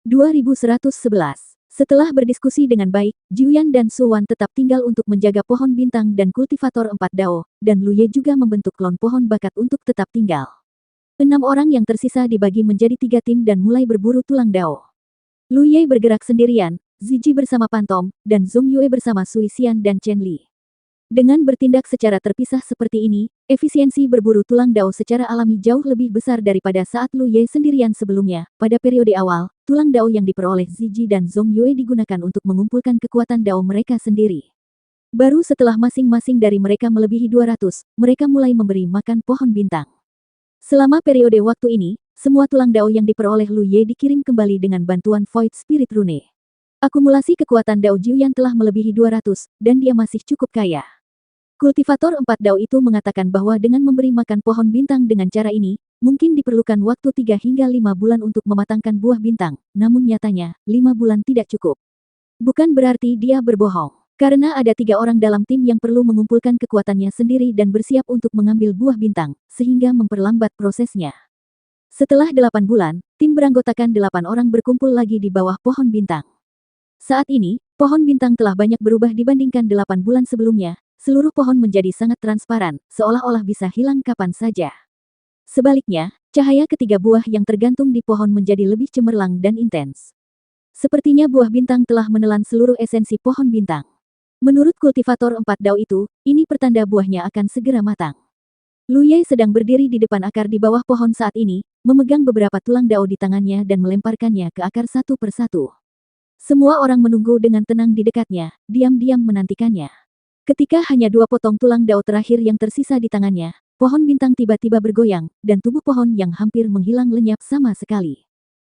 2111. Setelah berdiskusi dengan baik, Jiuyan dan Suwan tetap tinggal untuk menjaga pohon bintang dan kultivator 4 dao, dan Lu Ye juga membentuk klon pohon bakat untuk tetap tinggal. 6 orang yang tersisa dibagi menjadi 3 tim dan mulai berburu tulang dao. Lu Ye bergerak sendirian, Ziji bersama Pantom, dan Zhong Yue bersama Sui Xian dan Chen Li. Dengan bertindak secara terpisah seperti ini, efisiensi berburu tulang dao secara alami jauh lebih besar daripada saat Lu Ye sendirian sebelumnya. Pada periode awal, tulang dao yang diperoleh Ziji dan Zhong Yue digunakan untuk mengumpulkan kekuatan dao mereka sendiri. Baru setelah masing-masing dari mereka melebihi 200, mereka mulai memberi makan pohon bintang. Selama periode waktu ini, semua tulang dao yang diperoleh Lu Ye dikirim kembali dengan bantuan Void Spirit Rune. Akumulasi kekuatan dao Jiuyan telah melebihi 200, dan dia masih cukup kaya. Kultivator 4 dao itu mengatakan bahwa dengan memberi makan pohon bintang dengan cara ini, mungkin diperlukan waktu 3 hingga 5 bulan untuk mematangkan buah bintang, namun nyatanya, 5 bulan tidak cukup. Bukan berarti dia berbohong. Karena ada 3 orang dalam tim yang perlu mengumpulkan kekuatannya sendiri dan bersiap untuk mengambil buah bintang, sehingga memperlambat prosesnya. Setelah 8 bulan, tim beranggotakan 8 orang berkumpul lagi di bawah pohon bintang. Saat ini, pohon bintang telah banyak berubah dibandingkan 8 bulan sebelumnya. Seluruh pohon menjadi sangat transparan, seolah-olah bisa hilang kapan saja. Sebaliknya, cahaya ketiga buah yang tergantung di pohon menjadi lebih cemerlang dan intens. Sepertinya buah bintang telah menelan seluruh esensi pohon bintang. Menurut kultivator 4 dao itu, ini pertanda buahnya akan segera matang. Lu Ye sedang berdiri di depan akar di bawah pohon saat ini, memegang beberapa tulang dao di tangannya dan melemparkannya ke akar satu persatu. Semua orang menunggu dengan tenang di dekatnya, diam-diam menantikannya. Ketika hanya 2 potong tulang dao terakhir yang tersisa di tangannya, pohon bintang tiba-tiba bergoyang, dan tubuh pohon yang hampir menghilang lenyap sama sekali.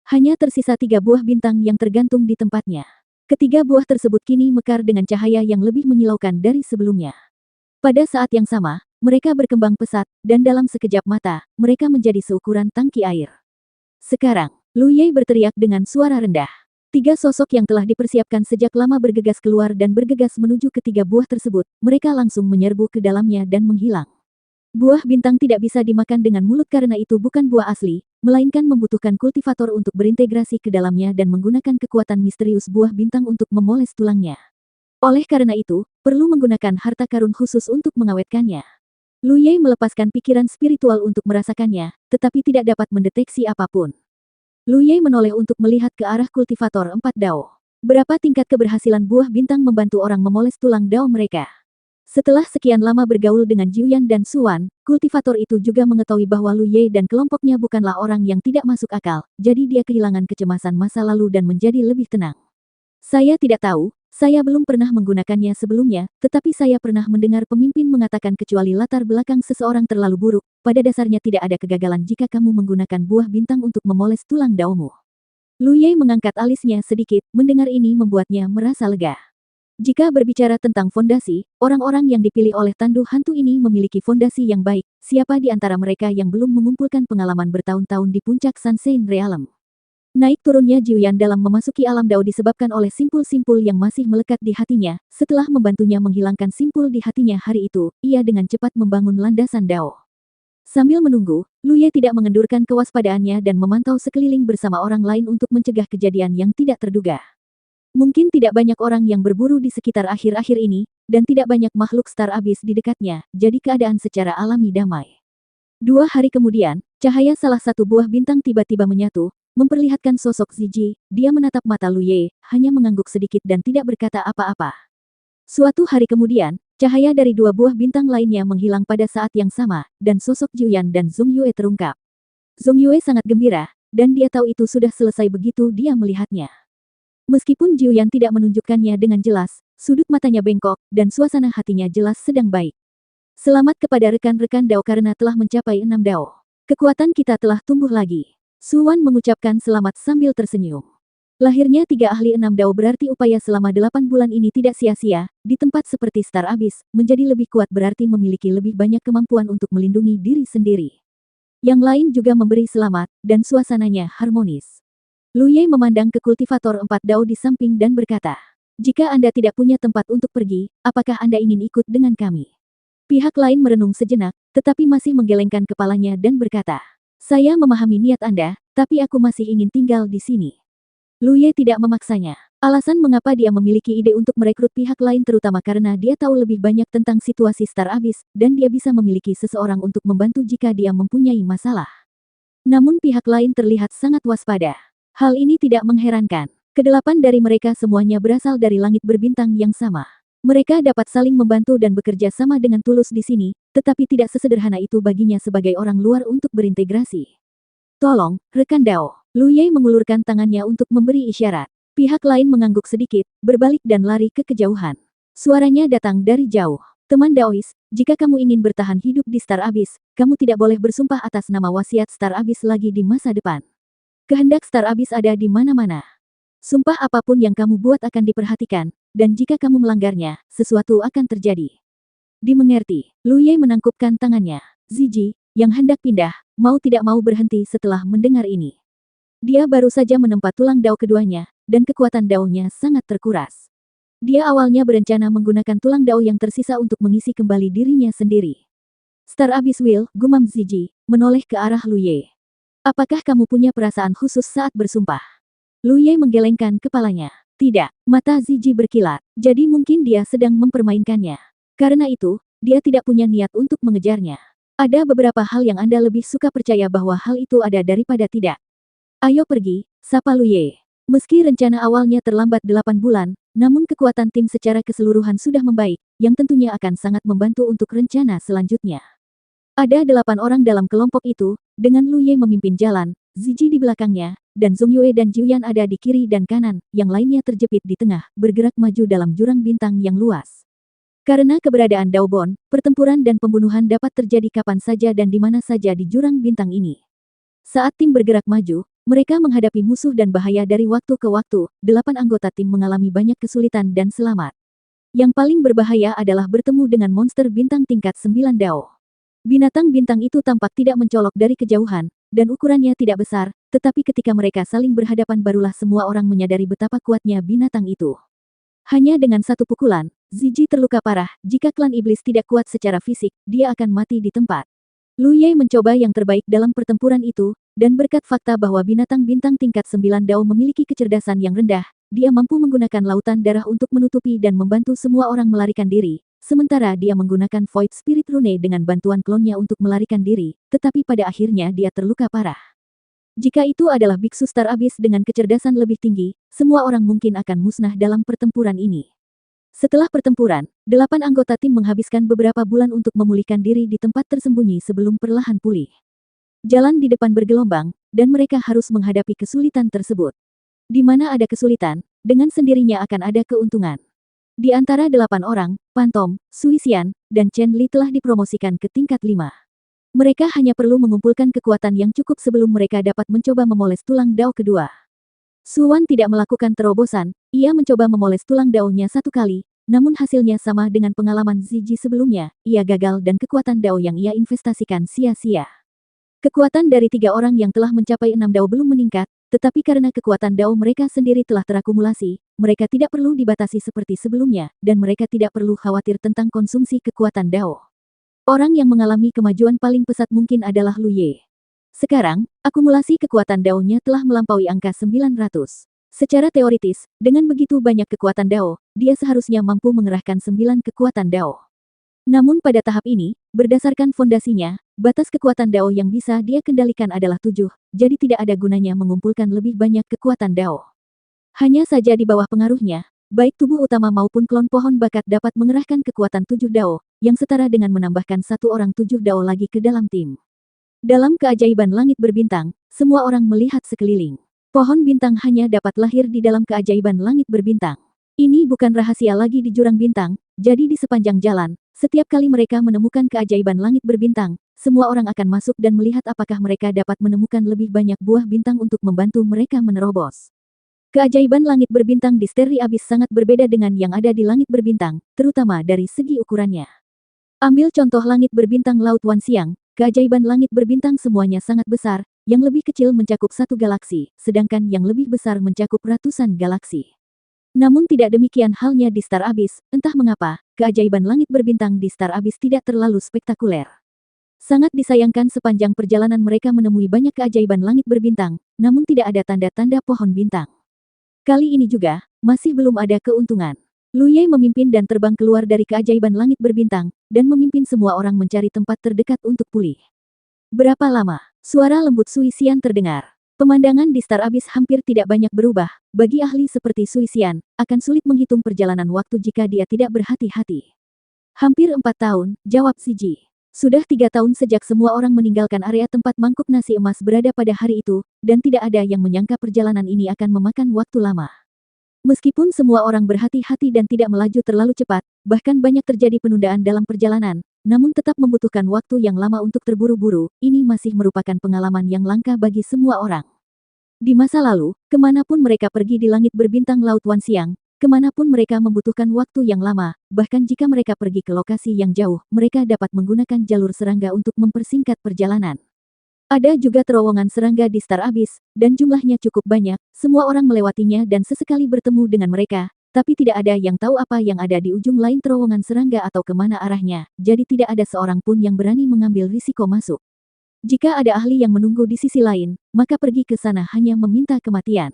Hanya tersisa 3 buah bintang yang tergantung di tempatnya. Ketiga buah tersebut kini mekar dengan cahaya yang lebih menyilaukan dari sebelumnya. Pada saat yang sama, mereka berkembang pesat, dan dalam sekejap mata, mereka menjadi seukuran tangki air. Sekarang, Lu Ye berteriak dengan suara rendah. 3 sosok yang telah dipersiapkan sejak lama bergegas keluar dan bergegas menuju ke 3 buah tersebut. Mereka langsung menyerbu ke dalamnya dan menghilang. Buah bintang tidak bisa dimakan dengan mulut karena itu bukan buah asli, melainkan membutuhkan kultivator untuk berintegrasi ke dalamnya dan menggunakan kekuatan misterius buah bintang untuk memoles tulangnya. Oleh karena itu, perlu menggunakan harta karun khusus untuk mengawetkannya. Lu Ye melepaskan pikiran spiritual untuk merasakannya, tetapi tidak dapat mendeteksi apapun. Lu Ye menoleh untuk melihat ke arah kultivator 4 dao. Berapa tingkat keberhasilan buah bintang membantu orang memoles tulang dao mereka? Setelah sekian lama bergaul dengan Jiuyan dan Suwan, kultivator itu juga mengetahui bahwa Lu Ye dan kelompoknya bukanlah orang yang tidak masuk akal, jadi dia kehilangan kecemasan masa lalu dan menjadi lebih tenang. Saya tidak tahu, saya belum pernah menggunakannya sebelumnya, tetapi saya pernah mendengar pemimpin mengatakan kecuali latar belakang seseorang terlalu buruk, pada dasarnya tidak ada kegagalan jika kamu menggunakan buah bintang untuk memoles tulang daomu. Lu Ye mengangkat alisnya sedikit, mendengar ini membuatnya merasa lega. Jika berbicara tentang fondasi, orang-orang yang dipilih oleh tandu hantu ini memiliki fondasi yang baik. Siapa di antara mereka yang belum mengumpulkan pengalaman bertahun-tahun di puncak Sunshine Realm? Naik turunnya Jiuyan dalam memasuki alam dao disebabkan oleh simpul-simpul yang masih melekat di hatinya. Setelah membantunya menghilangkan simpul di hatinya hari itu, ia dengan cepat membangun landasan dao. Sambil menunggu, Lu Ye tidak mengendurkan kewaspadaannya dan memantau sekeliling bersama orang lain untuk mencegah kejadian yang tidak terduga. Mungkin tidak banyak orang yang berburu di sekitar akhir-akhir ini, dan tidak banyak makhluk Star Abyss di dekatnya, jadi keadaan secara alami damai. 2 hari kemudian, cahaya salah satu buah bintang tiba-tiba menyatu, memperlihatkan sosok Ziji. Dia menatap mata Lu Ye, hanya mengangguk sedikit dan tidak berkata apa-apa. Suatu hari kemudian, cahaya dari 2 buah bintang lainnya menghilang pada saat yang sama, dan sosok Jiuyan dan Zhong Yue terungkap. Zhong Yue sangat gembira, dan dia tahu itu sudah selesai begitu dia melihatnya. Meskipun Jiuyan tidak menunjukkannya dengan jelas, sudut matanya bengkok, dan suasana hatinya jelas sedang baik. Selamat kepada rekan-rekan dao karena telah mencapai 6 dao. Kekuatan kita telah tumbuh lagi. Suwan mengucapkan selamat sambil tersenyum. Lahirnya 3 ahli 6 dao berarti upaya selama 8 bulan ini tidak sia-sia. Di tempat seperti Star Abyss, menjadi lebih kuat berarti memiliki lebih banyak kemampuan untuk melindungi diri sendiri. Yang lain juga memberi selamat, dan suasananya harmonis. Lu Ye memandang ke kultivator 4 dao di samping dan berkata, "Jika Anda tidak punya tempat untuk pergi, apakah Anda ingin ikut dengan kami?" Pihak lain merenung sejenak, tetapi masih menggelengkan kepalanya dan berkata, "Saya memahami niat Anda, tapi aku masih ingin tinggal di sini." Lu Ye tidak memaksanya. Alasan mengapa dia memiliki ide untuk merekrut pihak lain terutama karena dia tahu lebih banyak tentang situasi Star Abyss, dan dia bisa memiliki seseorang untuk membantu jika dia mempunyai masalah. Namun pihak lain terlihat sangat waspada. Hal ini tidak mengherankan. Kedelapan dari mereka semuanya berasal dari langit berbintang yang sama. Mereka dapat saling membantu dan bekerja sama dengan tulus di sini, tetapi tidak sesederhana itu baginya sebagai orang luar untuk berintegrasi. Tolong, rekan Dao. Lu Ye mengulurkan tangannya untuk memberi isyarat. Pihak lain mengangguk sedikit, berbalik dan lari ke kejauhan. Suaranya datang dari jauh. Teman Daois, jika kamu ingin bertahan hidup di Star Abyss, kamu tidak boleh bersumpah atas nama wasiat Star Abyss lagi di masa depan. Kehendak Star Abyss ada di mana-mana. Sumpah apapun yang kamu buat akan diperhatikan, dan jika kamu melanggarnya, sesuatu akan terjadi. Dimengerti. Lu Ye menangkupkan tangannya. Ziji, yang hendak pindah, mau tidak mau berhenti setelah mendengar ini. Dia baru saja menempa tulang Dao keduanya, dan kekuatan Dao-nya sangat terkuras. Dia awalnya berencana menggunakan tulang Dao yang tersisa untuk mengisi kembali dirinya sendiri. Star Abyss Will, gumam Ziji, menoleh ke arah Lu Ye. Apakah kamu punya perasaan khusus saat bersumpah? Lu Ye menggelengkan kepalanya. Tidak, mata Ziji berkilat, jadi mungkin dia sedang mempermainkannya. Karena itu, dia tidak punya niat untuk mengejarnya. Ada beberapa hal yang Anda lebih suka percaya bahwa hal itu ada daripada tidak. Ayo pergi, sapa Lu Ye. Meski rencana awalnya terlambat 8 bulan, namun kekuatan tim secara keseluruhan sudah membaik, yang tentunya akan sangat membantu untuk rencana selanjutnya. Ada 8 orang dalam kelompok itu, dengan Lu Ye memimpin jalan, Ziji di belakangnya, dan Zhong Yue dan Jiuyan ada di kiri dan kanan, yang lainnya terjepit di tengah, bergerak maju dalam jurang bintang yang luas. Karena keberadaan Daobon, pertempuran dan pembunuhan dapat terjadi kapan saja dan di mana saja di jurang bintang ini. Saat tim bergerak maju, mereka menghadapi musuh dan bahaya dari waktu ke waktu. 8 anggota tim mengalami banyak kesulitan dan selamat. Yang paling berbahaya adalah bertemu dengan monster bintang tingkat 9 Dao. Binatang bintang itu tampak tidak mencolok dari kejauhan, dan ukurannya tidak besar, tetapi ketika mereka saling berhadapan barulah semua orang menyadari betapa kuatnya binatang itu. Hanya dengan satu pukulan, Ziji terluka parah. Jika klan iblis tidak kuat secara fisik, dia akan mati di tempat. Lu Ye mencoba yang terbaik dalam pertempuran itu, dan berkat fakta bahwa binatang bintang tingkat 9 Dao memiliki kecerdasan yang rendah, dia mampu menggunakan lautan darah untuk menutupi dan membantu semua orang melarikan diri, sementara dia menggunakan Void Spirit Rune dengan bantuan klonnya untuk melarikan diri, tetapi pada akhirnya dia terluka parah. Jika itu adalah biksu Star Abyss dengan kecerdasan lebih tinggi, semua orang mungkin akan musnah dalam pertempuran ini. Setelah pertempuran, 8 anggota tim menghabiskan beberapa bulan untuk memulihkan diri di tempat tersembunyi sebelum perlahan pulih. Jalan di depan bergelombang, dan mereka harus menghadapi kesulitan tersebut. Di mana ada kesulitan, dengan sendirinya akan ada keuntungan. Di antara 8 orang, Pantom, Suisian, dan Chen Li telah dipromosikan ke tingkat 5. Mereka hanya perlu mengumpulkan kekuatan yang cukup sebelum mereka dapat mencoba memoles tulang Dao kedua. Suwan tidak melakukan terobosan, ia mencoba memoles tulang Dao-nya 1 kali, namun hasilnya sama dengan pengalaman Ziji sebelumnya, ia gagal dan kekuatan Dao yang ia investasikan sia-sia. Kekuatan dari 3 orang yang telah mencapai 6 Dao belum meningkat, tetapi karena kekuatan Dao mereka sendiri telah terakumulasi, mereka tidak perlu dibatasi seperti sebelumnya, dan mereka tidak perlu khawatir tentang konsumsi kekuatan Dao. Orang yang mengalami kemajuan paling pesat mungkin adalah Lu Ye. Sekarang, akumulasi kekuatan Dao-nya telah melampaui angka 900. Secara teoritis, dengan begitu banyak kekuatan Dao, dia seharusnya mampu mengerahkan 9 kekuatan Dao. Namun pada tahap ini, berdasarkan fondasinya, batas kekuatan Dao yang bisa dia kendalikan adalah 7, jadi tidak ada gunanya mengumpulkan lebih banyak kekuatan Dao. Hanya saja di bawah pengaruhnya, baik tubuh utama maupun klon pohon bakat dapat mengerahkan kekuatan 7 Dao, yang setara dengan menambahkan 1 orang 7 Dao lagi ke dalam tim. Dalam keajaiban langit berbintang, semua orang melihat sekeliling. Pohon bintang hanya dapat lahir di dalam keajaiban langit berbintang. Ini bukan rahasia lagi di jurang bintang, jadi di sepanjang jalan, setiap kali mereka menemukan keajaiban langit berbintang, semua orang akan masuk dan melihat apakah mereka dapat menemukan lebih banyak buah bintang untuk membantu mereka menerobos. Keajaiban langit berbintang di Starry Abyss sangat berbeda dengan yang ada di langit berbintang, terutama dari segi ukurannya. Ambil contoh langit berbintang Laut Wan Xiang. Keajaiban langit berbintang semuanya sangat besar, yang lebih kecil mencakup 1 galaksi, sedangkan yang lebih besar mencakup ratusan galaksi. Namun tidak demikian halnya di Star Abyss, entah mengapa, keajaiban langit berbintang di Star Abyss tidak terlalu spektakuler. Sangat disayangkan sepanjang perjalanan mereka menemui banyak keajaiban langit berbintang, namun tidak ada tanda-tanda pohon bintang. Kali ini juga, masih belum ada keuntungan. Lu Ye memimpin dan terbang keluar dari keajaiban langit berbintang, dan memimpin semua orang mencari tempat terdekat untuk pulih. Berapa lama? Suara lembut Sui Xian terdengar. Pemandangan di Star Abyss hampir tidak banyak berubah. Bagi ahli seperti Sui Xian, akan sulit menghitung perjalanan waktu jika dia tidak berhati-hati. Hampir 4 tahun, jawab Siji. Sudah 3 tahun sejak semua orang meninggalkan area tempat mangkuk nasi emas berada pada hari itu, dan tidak ada yang menyangka perjalanan ini akan memakan waktu lama. Meskipun semua orang berhati-hati dan tidak melaju terlalu cepat, bahkan banyak terjadi penundaan dalam perjalanan, namun tetap membutuhkan waktu yang lama untuk terburu-buru, ini masih merupakan pengalaman yang langka bagi semua orang. Di masa lalu, kemanapun mereka pergi di langit berbintang Laut Wanxiang, kemanapun mereka membutuhkan waktu yang lama, bahkan jika mereka pergi ke lokasi yang jauh, mereka dapat menggunakan jalur serangga untuk mempersingkat perjalanan. Ada juga terowongan serangga di Star Abyss, dan jumlahnya cukup banyak, semua orang melewatinya dan sesekali bertemu dengan mereka, tapi tidak ada yang tahu apa yang ada di ujung lain terowongan serangga atau kemana arahnya, jadi tidak ada seorang pun yang berani mengambil risiko masuk. Jika ada ahli yang menunggu di sisi lain, maka pergi ke sana hanya meminta kematian.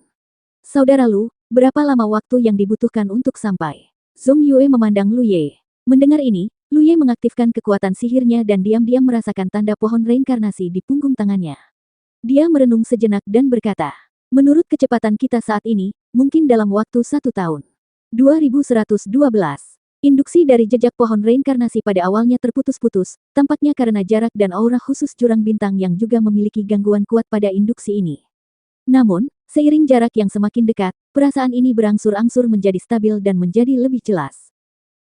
Saudara Lu, berapa lama waktu yang dibutuhkan untuk sampai? Zhong Yue memandang Lu Ye. Mendengar ini, Lu Ye mengaktifkan kekuatan sihirnya dan diam-diam merasakan tanda pohon reinkarnasi di punggung tangannya. Dia merenung sejenak dan berkata, menurut kecepatan kita saat ini, mungkin dalam waktu 1 tahun. 2112. Induksi dari jejak pohon reinkarnasi pada awalnya terputus-putus, tampaknya karena jarak dan aura khusus jurang bintang yang juga memiliki gangguan kuat pada induksi ini. Namun, seiring jarak yang semakin dekat, perasaan ini berangsur-angsur menjadi stabil dan menjadi lebih jelas.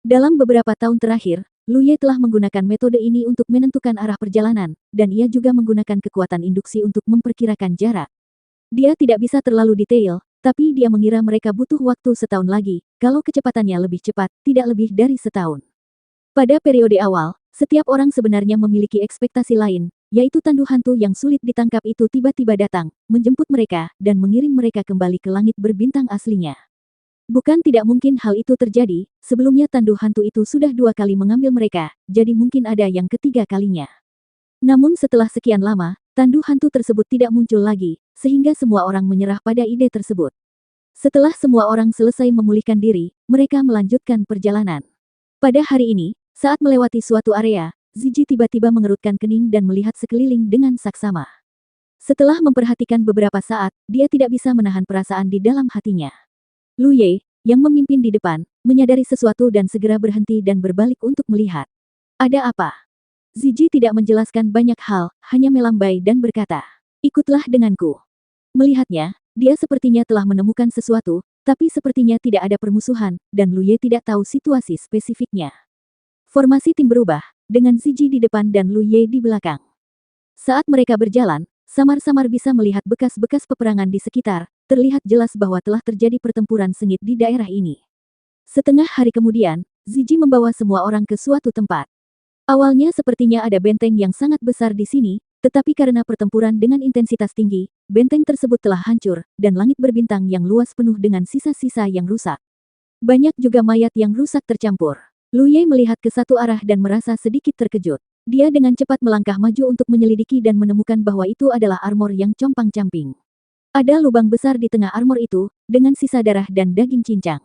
Dalam beberapa tahun terakhir, Lu Ye telah menggunakan metode ini untuk menentukan arah perjalanan, dan ia juga menggunakan kekuatan induksi untuk memperkirakan jarak. Dia tidak bisa terlalu detail, tapi dia mengira mereka butuh waktu setahun lagi, kalau kecepatannya lebih cepat, tidak lebih dari setahun. Pada periode awal, setiap orang sebenarnya memiliki ekspektasi lain, yaitu tandu hantu yang sulit ditangkap itu tiba-tiba datang, menjemput mereka, dan mengirim mereka kembali ke langit berbintang aslinya. Bukan tidak mungkin hal itu terjadi, sebelumnya tandu hantu itu sudah 2 kali mengambil mereka, jadi mungkin ada yang ketiga kalinya. Namun setelah sekian lama, tandu hantu tersebut tidak muncul lagi, sehingga semua orang menyerah pada ide tersebut. Setelah semua orang selesai memulihkan diri, mereka melanjutkan perjalanan. Pada hari ini, saat melewati suatu area, Ziji tiba-tiba mengerutkan kening dan melihat sekeliling dengan saksama. Setelah memperhatikan beberapa saat, dia tidak bisa menahan perasaan di dalam hatinya. Lu Ye, yang memimpin di depan, menyadari sesuatu dan segera berhenti dan berbalik untuk melihat. Ada apa? Ziji tidak menjelaskan banyak hal, hanya melambai dan berkata, ikutlah denganku. Melihatnya, dia sepertinya telah menemukan sesuatu, tapi sepertinya tidak ada permusuhan, dan Lu Ye tidak tahu situasi spesifiknya. Formasi tim berubah, dengan Ziji di depan dan Lu Ye di belakang. Saat mereka berjalan, samar-samar bisa melihat bekas-bekas peperangan di sekitar, terlihat jelas bahwa telah terjadi pertempuran sengit di daerah ini. Setengah hari kemudian, Ziji membawa semua orang ke suatu tempat. Awalnya sepertinya ada benteng yang sangat besar di sini, tetapi karena pertempuran dengan intensitas tinggi, benteng tersebut telah hancur, dan langit berbintang yang luas penuh dengan sisa-sisa yang rusak. Banyak juga mayat yang rusak tercampur. Lu Ye melihat ke satu arah dan merasa sedikit terkejut. Dia dengan cepat melangkah maju untuk menyelidiki dan menemukan bahwa itu adalah armor yang compang-camping. Ada lubang besar di tengah armor itu, dengan sisa darah dan daging cincang.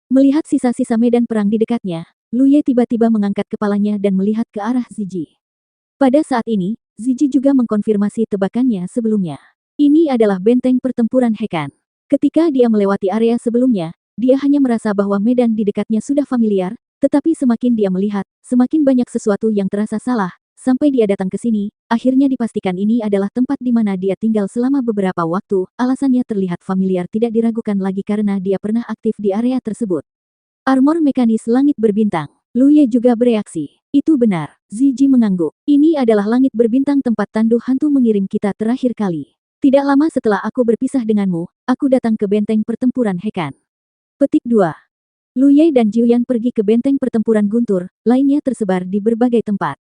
Melihat sisa-sisa medan perang di dekatnya, Lu Ye tiba-tiba mengangkat kepalanya dan melihat ke arah Ziji. Pada saat ini, Ziji juga mengkonfirmasi tebakannya sebelumnya. Ini adalah benteng pertempuran Hekan. Ketika dia melewati area sebelumnya, dia hanya merasa bahwa medan di dekatnya sudah familiar, tetapi semakin dia melihat, semakin banyak sesuatu yang terasa salah. Sampai dia datang ke sini, akhirnya dipastikan ini adalah tempat di mana dia tinggal selama beberapa waktu, alasannya terlihat familiar tidak diragukan lagi karena dia pernah aktif di area tersebut. Armor mekanis langit berbintang. Lu Ye juga bereaksi. Itu benar, Ziji mengangguk. Ini adalah langit berbintang tempat tandu hantu mengirim kita terakhir kali. Tidak lama setelah aku berpisah denganmu, aku datang ke benteng pertempuran Hekan. Petik 2. Lu Ye dan Jiuyan pergi ke benteng pertempuran guntur, lainnya tersebar di berbagai tempat.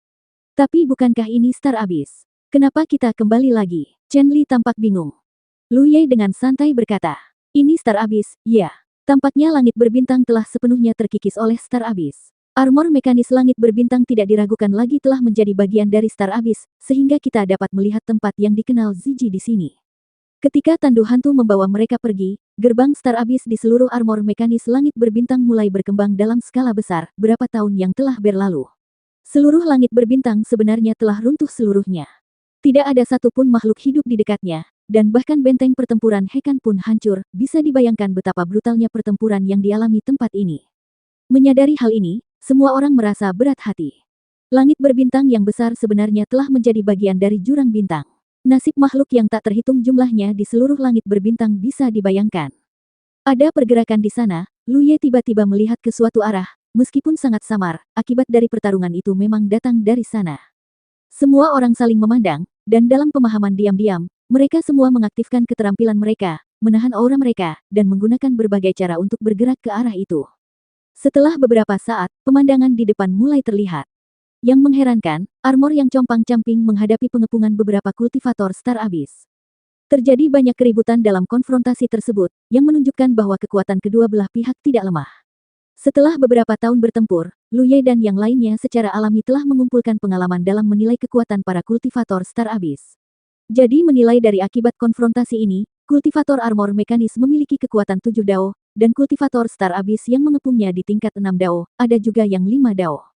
Tapi bukankah ini Star Abyss? Kenapa kita kembali lagi? Chen Li tampak bingung. Lu Ye dengan santai berkata, ini Star Abyss, ya. Tampaknya langit berbintang telah sepenuhnya terkikis oleh Star Abyss. Armor mekanis langit berbintang tidak diragukan lagi telah menjadi bagian dari Star Abyss, sehingga kita dapat melihat tempat yang dikenal Ziji di sini. Ketika tandu hantu membawa mereka pergi, gerbang Star Abyss di seluruh armor mekanis langit berbintang mulai berkembang dalam skala besar, berapa tahun yang telah berlalu. Seluruh langit berbintang sebenarnya telah runtuh seluruhnya. Tidak ada satupun makhluk hidup di dekatnya, dan bahkan benteng pertempuran Hekan pun hancur, bisa dibayangkan betapa brutalnya pertempuran yang dialami tempat ini. Menyadari hal ini, semua orang merasa berat hati. Langit berbintang yang besar sebenarnya telah menjadi bagian dari jurang bintang. Nasib makhluk yang tak terhitung jumlahnya di seluruh langit berbintang bisa dibayangkan. Ada pergerakan di sana, Lu Ye tiba-tiba melihat ke suatu arah, meskipun sangat samar, akibat dari pertarungan itu memang datang dari sana. Semua orang saling memandang, dan dalam pemahaman diam-diam, mereka semua mengaktifkan keterampilan mereka, menahan aura mereka, dan menggunakan berbagai cara untuk bergerak ke arah itu. Setelah beberapa saat, pemandangan di depan mulai terlihat. Yang mengherankan, armor yang compang-camping menghadapi pengepungan beberapa kultivator Star Abyss. Terjadi banyak keributan dalam konfrontasi tersebut, yang menunjukkan bahwa kekuatan kedua belah pihak tidak lemah. Setelah beberapa tahun bertempur, Lu Ye dan yang lainnya secara alami telah mengumpulkan pengalaman dalam menilai kekuatan para kultivator Star Abyss. Jadi menilai dari akibat konfrontasi ini, kultivator armor mekanis memiliki kekuatan 7 dao, dan kultivator Star Abyss yang mengepungnya di tingkat 6 dao, ada juga yang 5 dao.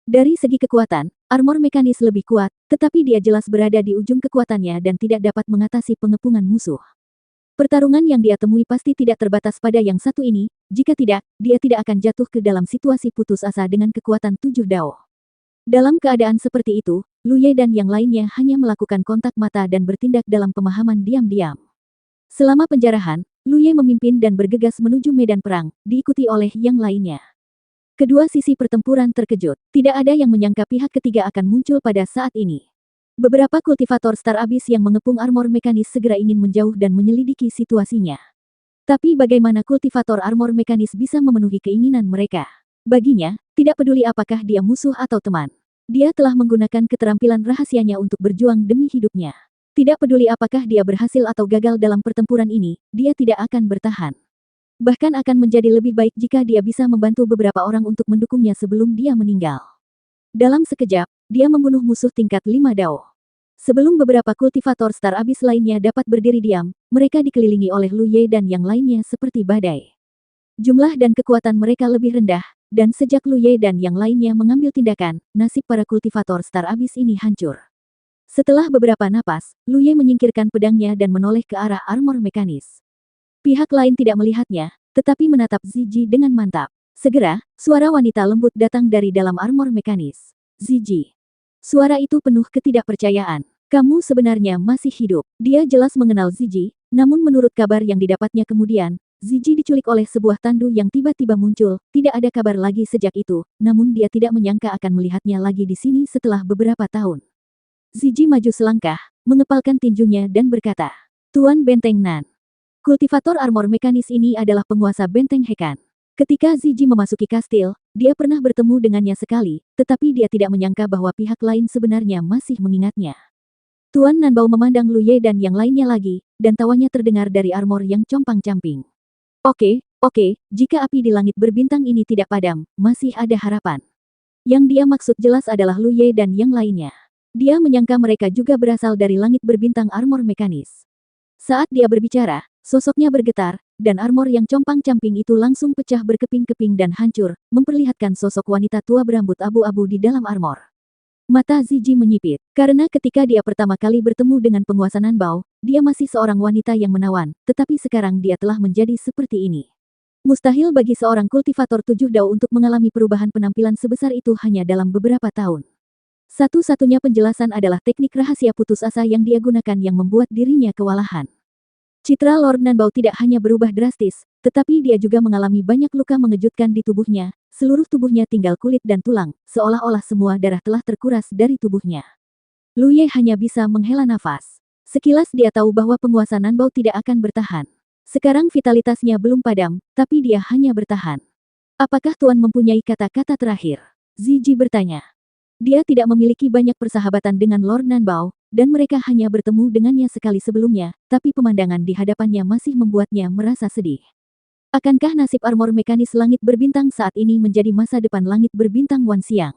Dari segi kekuatan, armor mekanis lebih kuat, tetapi dia jelas berada di ujung kekuatannya dan tidak dapat mengatasi pengepungan musuh. Pertarungan yang dia temui pasti tidak terbatas pada yang satu ini, jika tidak, dia tidak akan jatuh ke dalam situasi putus asa dengan kekuatan 7 dao. Dalam keadaan seperti itu, Lu Ye dan yang lainnya hanya melakukan kontak mata dan bertindak dalam pemahaman diam-diam. Selama penjarahan, Lu Ye memimpin dan bergegas menuju medan perang, diikuti oleh yang lainnya. Kedua sisi pertempuran terkejut, tidak ada yang menyangka pihak ketiga akan muncul pada saat ini. Beberapa kultivator Star Abyss yang mengepung armor mekanis segera ingin menjauh dan menyelidiki situasinya. Tapi bagaimana kultivator armor mekanis bisa memenuhi keinginan mereka? Baginya, tidak peduli apakah dia musuh atau teman. Dia telah menggunakan keterampilan rahasianya untuk berjuang demi hidupnya. Tidak peduli apakah dia berhasil atau gagal dalam pertempuran ini, dia tidak akan bertahan. Bahkan akan menjadi lebih baik jika dia bisa membantu beberapa orang untuk mendukungnya sebelum dia meninggal. Dalam sekejap, dia membunuh musuh tingkat 5 dao. Sebelum beberapa kultivator Star Abyss lainnya dapat berdiri diam, mereka dikelilingi oleh Lu Ye dan yang lainnya seperti badai. Jumlah dan kekuatan mereka lebih rendah, dan sejak Lu Ye dan yang lainnya mengambil tindakan, nasib para kultivator Star Abyss ini hancur. Setelah beberapa napas, Lu Ye menyingkirkan pedangnya dan menoleh ke arah armor mekanis. Pihak lain tidak melihatnya, tetapi menatap Ziji dengan mantap. Segera, suara wanita lembut datang dari dalam armor mekanis. Ziji. Suara itu penuh ketidakpercayaan. Kamu sebenarnya masih hidup. Dia jelas mengenal Ziji, namun menurut kabar yang didapatnya kemudian, Ziji diculik oleh sebuah tandu yang tiba-tiba muncul, tidak ada kabar lagi sejak itu, namun dia tidak menyangka akan melihatnya lagi di sini setelah beberapa tahun. Ziji maju selangkah, mengepalkan tinjunya dan berkata, Tuan Benteng Nan. Kultivator armor mekanis ini adalah penguasa benteng Hekan. Ketika Ziji memasuki kastil, dia pernah bertemu dengannya sekali, tetapi dia tidak menyangka bahwa pihak lain sebenarnya masih mengingatnya. Tuan Nanbao memandang Lu Ye dan yang lainnya lagi, dan tawanya terdengar dari armor yang compang-camping. Oke, jika api di langit berbintang ini tidak padam, masih ada harapan. Yang dia maksud jelas adalah Lu Ye dan yang lainnya. Dia menyangka mereka juga berasal dari langit berbintang armor mekanis. Saat dia berbicara, sosoknya bergetar, dan armor yang compang-camping itu langsung pecah berkeping-keping dan hancur, memperlihatkan sosok wanita tua berambut abu-abu di dalam armor. Mata Ziji menyipit, karena ketika dia pertama kali bertemu dengan penguasa Nanbao, dia masih seorang wanita yang menawan, tetapi sekarang dia telah menjadi seperti ini. Mustahil bagi seorang kultivator 7 dao untuk mengalami perubahan penampilan sebesar itu hanya dalam beberapa tahun. Satu-satunya penjelasan adalah teknik rahasia putus asa yang dia gunakan yang membuat dirinya kewalahan. Citra Lord Nanbao tidak hanya berubah drastis, tetapi dia juga mengalami banyak luka mengejutkan di tubuhnya, seluruh tubuhnya tinggal kulit dan tulang, seolah-olah semua darah telah terkuras dari tubuhnya. Lu Ye hanya bisa menghela nafas. Sekilas dia tahu bahwa penguasa Nanbao tidak akan bertahan. Sekarang vitalitasnya belum padam, tapi dia hanya bertahan. Apakah Tuan mempunyai kata-kata terakhir? Ziji bertanya. Dia tidak memiliki banyak persahabatan dengan Lord Nanbao, dan mereka hanya bertemu dengannya sekali sebelumnya, tapi pemandangan di hadapannya masih membuatnya merasa sedih. Akankah nasib armor mekanis langit berbintang saat ini menjadi masa depan langit berbintang Wan Xiang?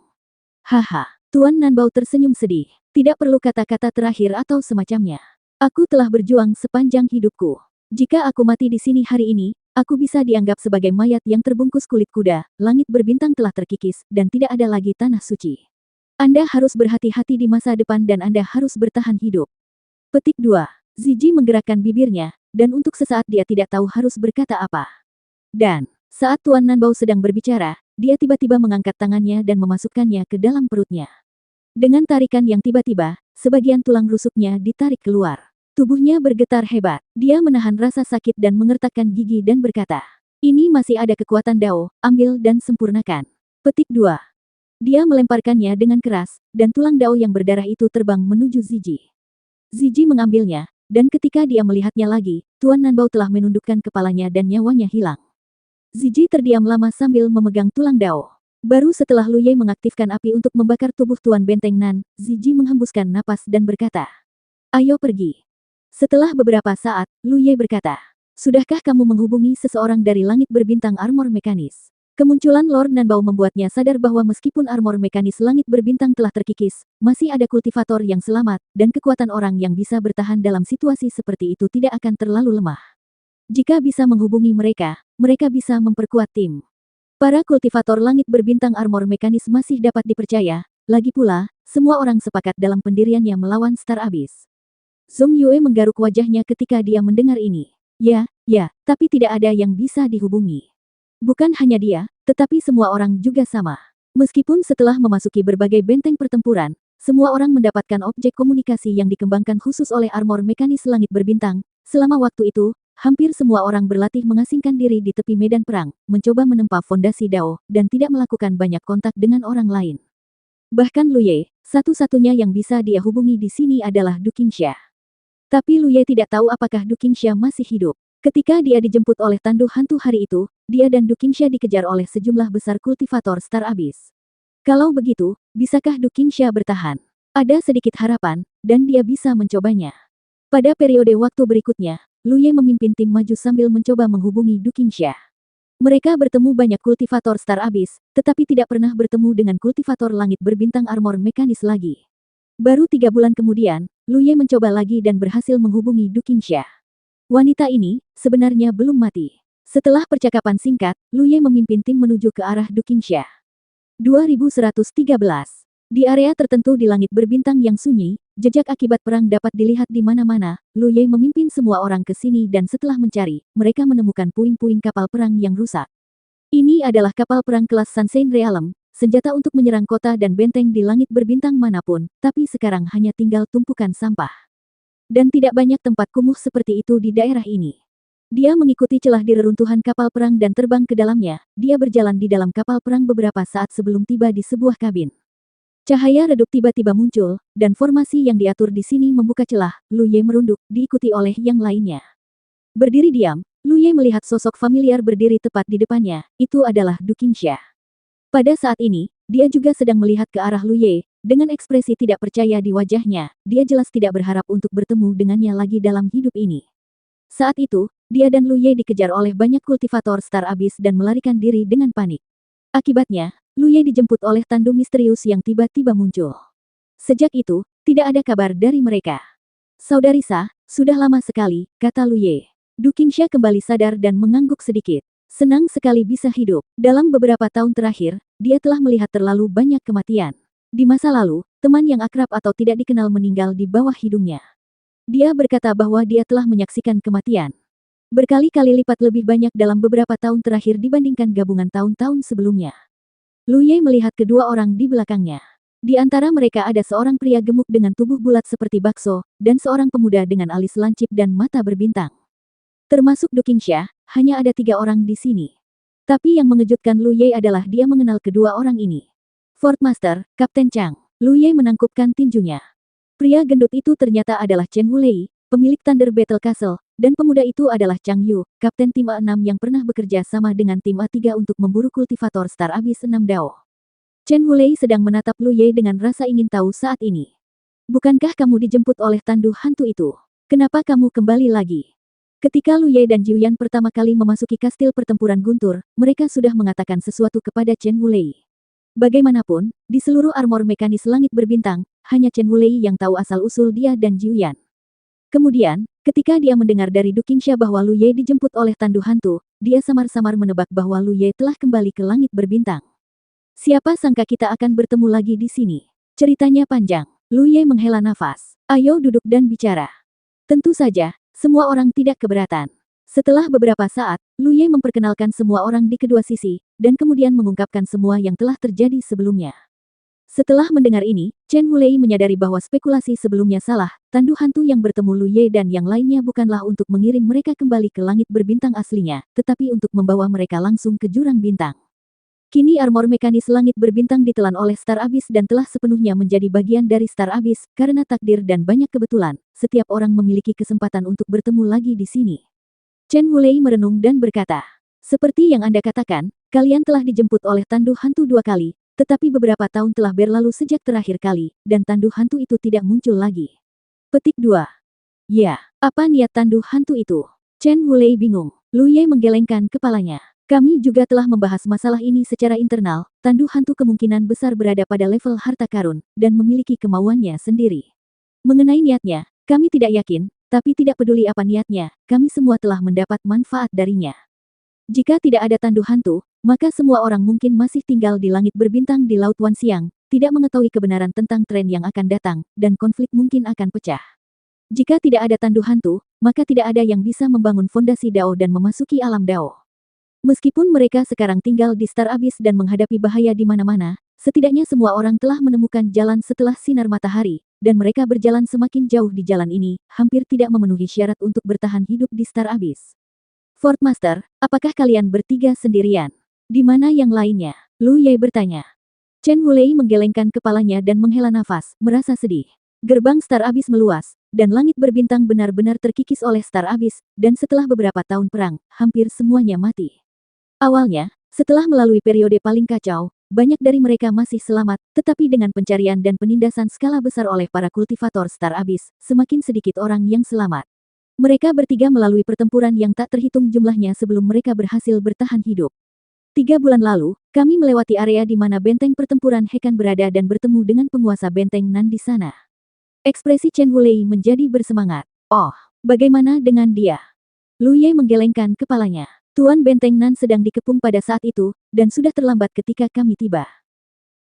Haha, Tuan Nanbao tersenyum sedih. Tidak perlu kata-kata terakhir atau semacamnya. Aku telah berjuang sepanjang hidupku. Jika aku mati di sini hari ini, aku bisa dianggap sebagai mayat yang terbungkus kulit kuda, langit berbintang telah terkikis, dan tidak ada lagi tanah suci. Anda harus berhati-hati di masa depan dan Anda harus bertahan hidup. Petik 2. Zizi menggerakkan bibirnya, dan untuk sesaat dia tidak tahu harus berkata apa. Dan, saat Tuan Nanbao sedang berbicara, dia tiba-tiba mengangkat tangannya dan memasukkannya ke dalam perutnya. Dengan tarikan yang tiba-tiba, sebagian tulang rusuknya ditarik keluar. Tubuhnya bergetar hebat. Dia menahan rasa sakit dan mengertakkan gigi dan berkata, "Ini masih ada kekuatan Dao, ambil dan sempurnakan." Petik 2. Dia melemparkannya dengan keras, dan tulang Dao yang berdarah itu terbang menuju Zizi. Zizi mengambilnya, dan ketika dia melihatnya lagi, Tuan Nanbao telah menundukkan kepalanya dan nyawanya hilang. Zizi terdiam lama sambil memegang tulang Dao. Baru setelah Lu Ye mengaktifkan api untuk membakar tubuh Tuan Benteng Nan, Zizi menghembuskan napas dan berkata, "Ayo pergi." Setelah beberapa saat, Lu Ye berkata, "Sudahkah kamu menghubungi seseorang dari langit berbintang armor mekanis?" Kemunculan Lord Nanbao membuatnya sadar bahwa meskipun armor mekanis langit berbintang telah terkikis, masih ada kultivator yang selamat, dan kekuatan orang yang bisa bertahan dalam situasi seperti itu tidak akan terlalu lemah. Jika bisa menghubungi mereka, mereka bisa memperkuat tim. Para kultivator langit berbintang armor mekanis masih dapat dipercaya, lagi pula, semua orang sepakat dalam pendiriannya melawan Star Abyss. Zhong Yue menggaruk wajahnya ketika dia mendengar ini. Ya, tapi tidak ada yang bisa dihubungi. Bukan hanya dia, tetapi semua orang juga sama. Meskipun setelah memasuki berbagai benteng pertempuran, semua orang mendapatkan objek komunikasi yang dikembangkan khusus oleh armor mekanis langit berbintang, selama waktu itu, hampir semua orang berlatih mengasingkan diri di tepi medan perang, mencoba menempa fondasi Dao, dan tidak melakukan banyak kontak dengan orang lain. Bahkan Lu Ye, satu-satunya yang bisa dia hubungi di sini adalah Du Qingsha. Tapi Lu Ye tidak tahu apakah Du Qingsha masih hidup. Ketika dia dijemput oleh tandu hantu hari itu, dia dan Du Qingsha dikejar oleh sejumlah besar kultivator Star Abyss. Kalau begitu, bisakah Du Qingsha bertahan? Ada sedikit harapan, dan dia bisa mencobanya. Pada periode waktu berikutnya, Lu Ye memimpin tim maju sambil mencoba menghubungi Du Qingsha. Mereka bertemu banyak kultivator Star Abyss, tetapi tidak pernah bertemu dengan kultivator langit berbintang armor mekanis lagi. Baru 3 bulan kemudian, Lu Ye mencoba lagi dan berhasil menghubungi Du Qingsha. Wanita ini, sebenarnya belum mati. Setelah percakapan singkat, Lu Ye memimpin tim menuju ke arah Du Qingsha. 2113. Di area tertentu di langit berbintang yang sunyi, jejak akibat perang dapat dilihat di mana-mana. Lu Ye memimpin semua orang ke sini dan setelah mencari, mereka menemukan puing-puing kapal perang yang rusak. Ini adalah kapal perang kelas Sunshine Realm, senjata untuk menyerang kota dan benteng di langit berbintang manapun, tapi sekarang hanya tinggal tumpukan sampah. Dan tidak banyak tempat kumuh seperti itu di daerah ini. Dia mengikuti celah di reruntuhan kapal perang dan terbang ke dalamnya. Dia berjalan di dalam kapal perang beberapa saat sebelum tiba di sebuah kabin. Cahaya redup tiba-tiba muncul, dan formasi yang diatur di sini membuka celah. Lu Ye merunduk, diikuti oleh yang lainnya. Berdiri diam, Lu Ye melihat sosok familiar berdiri tepat di depannya. Itu adalah Du Qingsha. Pada saat ini, dia juga sedang melihat ke arah Lu Ye. Dengan ekspresi tidak percaya di wajahnya, dia jelas tidak berharap untuk bertemu dengannya lagi dalam hidup ini. Saat itu, dia dan Lu Ye dikejar oleh banyak kultivator Star Abyss dan melarikan diri dengan panik. Akibatnya, Lu Ye dijemput oleh tandu misterius yang tiba-tiba muncul. Sejak itu, tidak ada kabar dari mereka. "Saudari Sa, sudah lama sekali," kata Lu Ye. Du Qingsha kembali sadar dan mengangguk sedikit. Senang sekali bisa hidup. Dalam beberapa tahun terakhir, dia telah melihat terlalu banyak kematian. Di masa lalu, teman yang akrab atau tidak dikenal meninggal di bawah hidungnya. Dia berkata bahwa dia telah menyaksikan kematian berkali-kali lipat lebih banyak dalam beberapa tahun terakhir dibandingkan gabungan tahun-tahun sebelumnya. Lu Ye melihat kedua orang di belakangnya. Di antara mereka ada seorang pria gemuk dengan tubuh bulat seperti bakso, dan seorang pemuda dengan alis lancip dan mata berbintang. Termasuk Du Qingsha, hanya ada 3 orang di sini. Tapi yang mengejutkan Lu Ye adalah dia mengenal kedua orang ini. Fort Master, Kapten Chang. Lu Ye menangkupkan tinjunya. Pria gendut itu ternyata adalah Chen Wulei, pemilik Thunder Battle Castle, dan pemuda itu adalah Chang Yu, kapten tim A6 yang pernah bekerja sama dengan tim A3 untuk memburu kultivator Star Abyss 6 Dao. Chen Wulei sedang menatap Lu Ye dengan rasa ingin tahu saat ini. "Bukankah kamu dijemput oleh tandu hantu itu? Kenapa kamu kembali lagi?" Ketika Lu Ye dan Jiuyan pertama kali memasuki kastil pertempuran guntur, mereka sudah mengatakan sesuatu kepada Chen Wulei. Bagaimanapun, di seluruh armor mekanis langit berbintang, hanya Chen Wulei yang tahu asal-usul dia dan Jiuyan. Kemudian, ketika dia mendengar dari Du Qingsha bahwa Lu Ye dijemput oleh tandu hantu, dia samar-samar menebak bahwa Lu Ye telah kembali ke langit berbintang. Siapa sangka kita akan bertemu lagi di sini. Ceritanya panjang. Lu Ye menghela nafas. Ayo duduk dan bicara. Tentu saja, semua orang tidak keberatan. Setelah beberapa saat, Lu Ye memperkenalkan semua orang di kedua sisi, dan kemudian mengungkapkan semua yang telah terjadi sebelumnya. Setelah mendengar ini, Chen Wulei menyadari bahwa spekulasi sebelumnya salah, tandu hantu yang bertemu Lu Ye dan yang lainnya bukanlah untuk mengirim mereka kembali ke langit berbintang aslinya, tetapi untuk membawa mereka langsung ke jurang bintang. Kini armor mekanis langit berbintang ditelan oleh Star Abyss dan telah sepenuhnya menjadi bagian dari Star Abyss, karena takdir dan banyak kebetulan, setiap orang memiliki kesempatan untuk bertemu lagi di sini. Chen Wulei merenung dan berkata, seperti yang Anda katakan, kalian telah dijemput oleh tandu hantu 2 kali, tetapi beberapa tahun telah berlalu sejak terakhir kali, dan tandu hantu itu tidak muncul lagi. Petik 2. Ya, apa niat tandu hantu itu? Chen Wulei bingung. Lu Ye menggelengkan kepalanya. Kami juga telah membahas masalah ini secara internal, tandu hantu kemungkinan besar berada pada level harta karun, dan memiliki kemauannya sendiri. Mengenai niatnya, kami tidak yakin, tapi tidak peduli apa niatnya, kami semua telah mendapat manfaat darinya. Jika tidak ada tandu hantu, maka semua orang mungkin masih tinggal di langit berbintang di Laut Wanxiang, tidak mengetahui kebenaran tentang tren yang akan datang, dan konflik mungkin akan pecah. Jika tidak ada tandu hantu, maka tidak ada yang bisa membangun fondasi Dao dan memasuki alam Dao. Meskipun mereka sekarang tinggal di Star Abyss dan menghadapi bahaya di mana-mana, setidaknya semua orang telah menemukan jalan setelah sinar matahari, dan mereka berjalan semakin jauh di jalan ini, hampir tidak memenuhi syarat untuk bertahan hidup di Star Abyss. Fort Master, apakah kalian bertiga sendirian? Di mana yang lainnya? Lu Ye bertanya. Chen Wulei menggelengkan kepalanya dan menghela nafas, merasa sedih. Gerbang Star Abyss meluas, dan langit berbintang benar-benar terkikis oleh Star Abyss, dan setelah beberapa tahun perang, hampir semuanya mati. Awalnya, setelah melalui periode paling kacau, banyak dari mereka masih selamat, tetapi dengan pencarian dan penindasan skala besar oleh para kultivator Star Abyss, semakin sedikit orang yang selamat. Mereka bertiga melalui pertempuran yang tak terhitung jumlahnya sebelum mereka berhasil bertahan hidup. 3 bulan lalu, kami melewati area di mana benteng pertempuran Hekan berada dan bertemu dengan penguasa benteng Nan di sana. Ekspresi Chen Wulei menjadi bersemangat. Oh, bagaimana dengan dia? Lu Ye menggelengkan kepalanya. Tuan Benteng Nan sedang dikepung pada saat itu, dan sudah terlambat ketika kami tiba.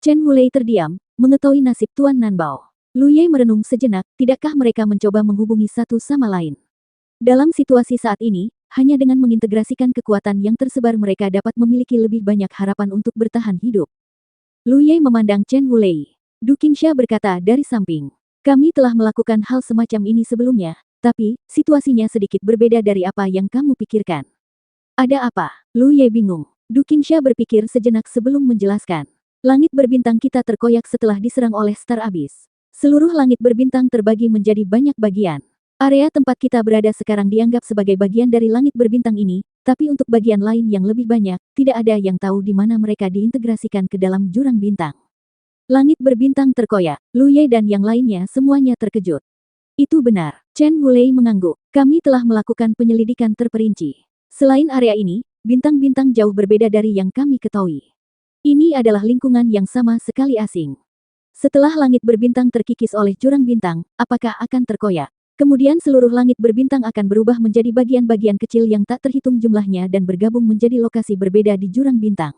Chen Wulei terdiam, mengetahui nasib Tuan Nanbao. Lu Ye merenung sejenak, tidakkah mereka mencoba menghubungi satu sama lain? Dalam situasi saat ini, hanya dengan mengintegrasikan kekuatan yang tersebar mereka dapat memiliki lebih banyak harapan untuk bertahan hidup. Lu Ye memandang Chen Wulei. Du Qingsha berkata dari samping. Kami telah melakukan hal semacam ini sebelumnya, tapi, situasinya sedikit berbeda dari apa yang kamu pikirkan. Ada apa? Lu Ye bingung. Du Qingsha berpikir sejenak sebelum menjelaskan. Langit berbintang kita terkoyak setelah diserang oleh Star Abyss. Seluruh langit berbintang terbagi menjadi banyak bagian. Area tempat kita berada sekarang dianggap sebagai bagian dari langit berbintang ini, tapi untuk bagian lain yang lebih banyak, tidak ada yang tahu di mana mereka diintegrasikan ke dalam jurang bintang. Langit berbintang terkoyak. Lu Ye dan yang lainnya semuanya terkejut. Itu benar. Chen Wulei mengangguk. Kami telah melakukan penyelidikan terperinci. Selain area ini, bintang-bintang jauh berbeda dari yang kami ketahui. Ini adalah lingkungan yang sama sekali asing. Setelah langit berbintang terkikis oleh jurang bintang, apakah akan terkoyak? Kemudian seluruh langit berbintang akan berubah menjadi bagian-bagian kecil yang tak terhitung jumlahnya dan bergabung menjadi lokasi berbeda di jurang bintang.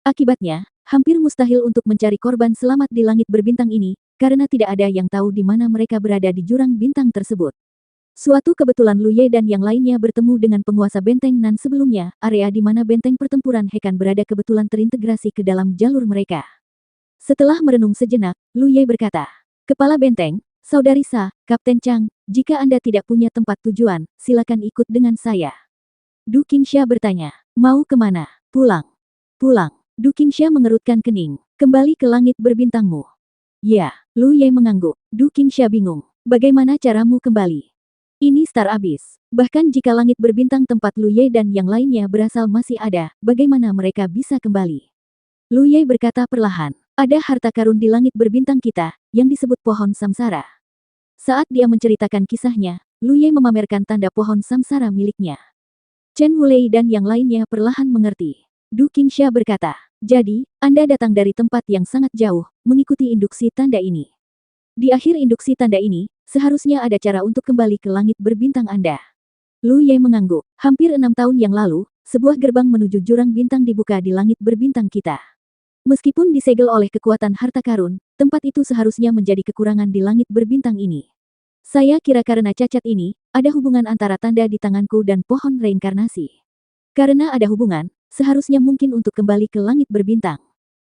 Akibatnya, hampir mustahil untuk mencari korban selamat di langit berbintang ini, karena tidak ada yang tahu di mana mereka berada di jurang bintang tersebut. Suatu kebetulan Lu Ye dan yang lainnya bertemu dengan penguasa benteng Nan sebelumnya, area di mana benteng pertempuran Hekan berada kebetulan terintegrasi ke dalam jalur mereka. Setelah merenung sejenak, Lu Ye berkata, Kepala Benteng, Saudari Sa, Kapten Chang, jika Anda tidak punya tempat tujuan, silakan ikut dengan saya. Du Qingsha bertanya, mau kemana? Pulang. Pulang. Du Qingsha mengerutkan kening. Kembali ke langit berbintangmu. Ya, Lu Ye mengangguk. Du Qingsha bingung. Bagaimana caramu kembali? Ini Star Abyss. Bahkan jika langit berbintang tempat Lu Ye dan yang lainnya berasal masih ada, bagaimana mereka bisa kembali? Lu Ye berkata perlahan, ada harta karun di langit berbintang kita, yang disebut pohon samsara. Saat dia menceritakan kisahnya, Lu Ye memamerkan tanda pohon samsara miliknya. Chen Wulei dan yang lainnya perlahan mengerti. Du Qingsha berkata, jadi, Anda datang dari tempat yang sangat jauh, mengikuti induksi tanda ini. Di akhir induksi tanda ini, seharusnya ada cara untuk kembali ke langit berbintang Anda. Lu Ye mengangguk. Hampir 6 tahun yang lalu, sebuah gerbang menuju jurang bintang dibuka di langit berbintang kita. Meskipun disegel oleh kekuatan harta karun, tempat itu seharusnya menjadi kekurangan di langit berbintang ini. Saya kira karena cacat ini, ada hubungan antara tanda di tanganku dan pohon reinkarnasi. Karena ada hubungan, seharusnya mungkin untuk kembali ke langit berbintang.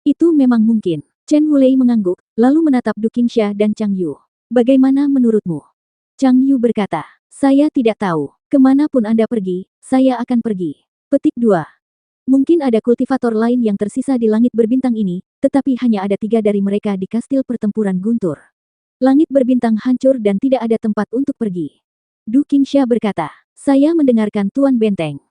Itu memang mungkin. Chen Wulei mengangguk, lalu menatap Du Qingsha dan Chang Yu. Bagaimana menurutmu? Chang Yu berkata, saya tidak tahu. Kemanapun Anda pergi, saya akan pergi. Petik 2. Mungkin ada kultivator lain yang tersisa di langit berbintang ini, tetapi hanya ada 3 dari mereka di kastil pertempuran guntur. Langit berbintang hancur dan tidak ada tempat untuk pergi. Du Qingsha berkata, saya mendengarkan Tuan Benteng.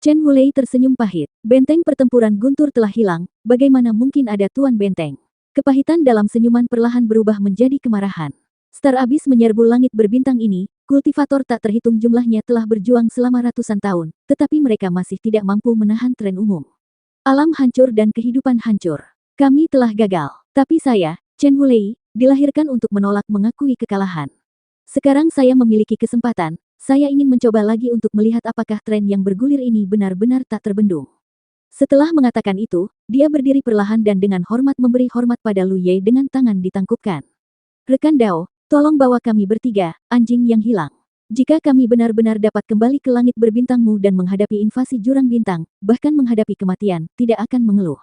Chen Wulei tersenyum pahit. Benteng pertempuran guntur telah hilang, bagaimana mungkin ada Tuan Benteng? Kepahitan dalam senyuman perlahan berubah menjadi kemarahan. Star Abyss menyerbu langit berbintang ini, kultivator tak terhitung jumlahnya telah berjuang selama ratusan tahun, tetapi mereka masih tidak mampu menahan tren umum. Alam hancur dan kehidupan hancur. Kami telah gagal. Tapi saya, Chen Wulei, dilahirkan untuk menolak mengakui kekalahan. Sekarang saya memiliki kesempatan, saya ingin mencoba lagi untuk melihat apakah tren yang bergulir ini benar-benar tak terbendung. Setelah mengatakan itu, dia berdiri perlahan dan dengan hormat memberi hormat pada Lu Ye dengan tangan ditangkupkan. Rekan Dao, tolong bawa kami bertiga, anjing yang hilang. Jika kami benar-benar dapat kembali ke langit berbintangmu dan menghadapi invasi jurang bintang, bahkan menghadapi kematian, tidak akan mengeluh.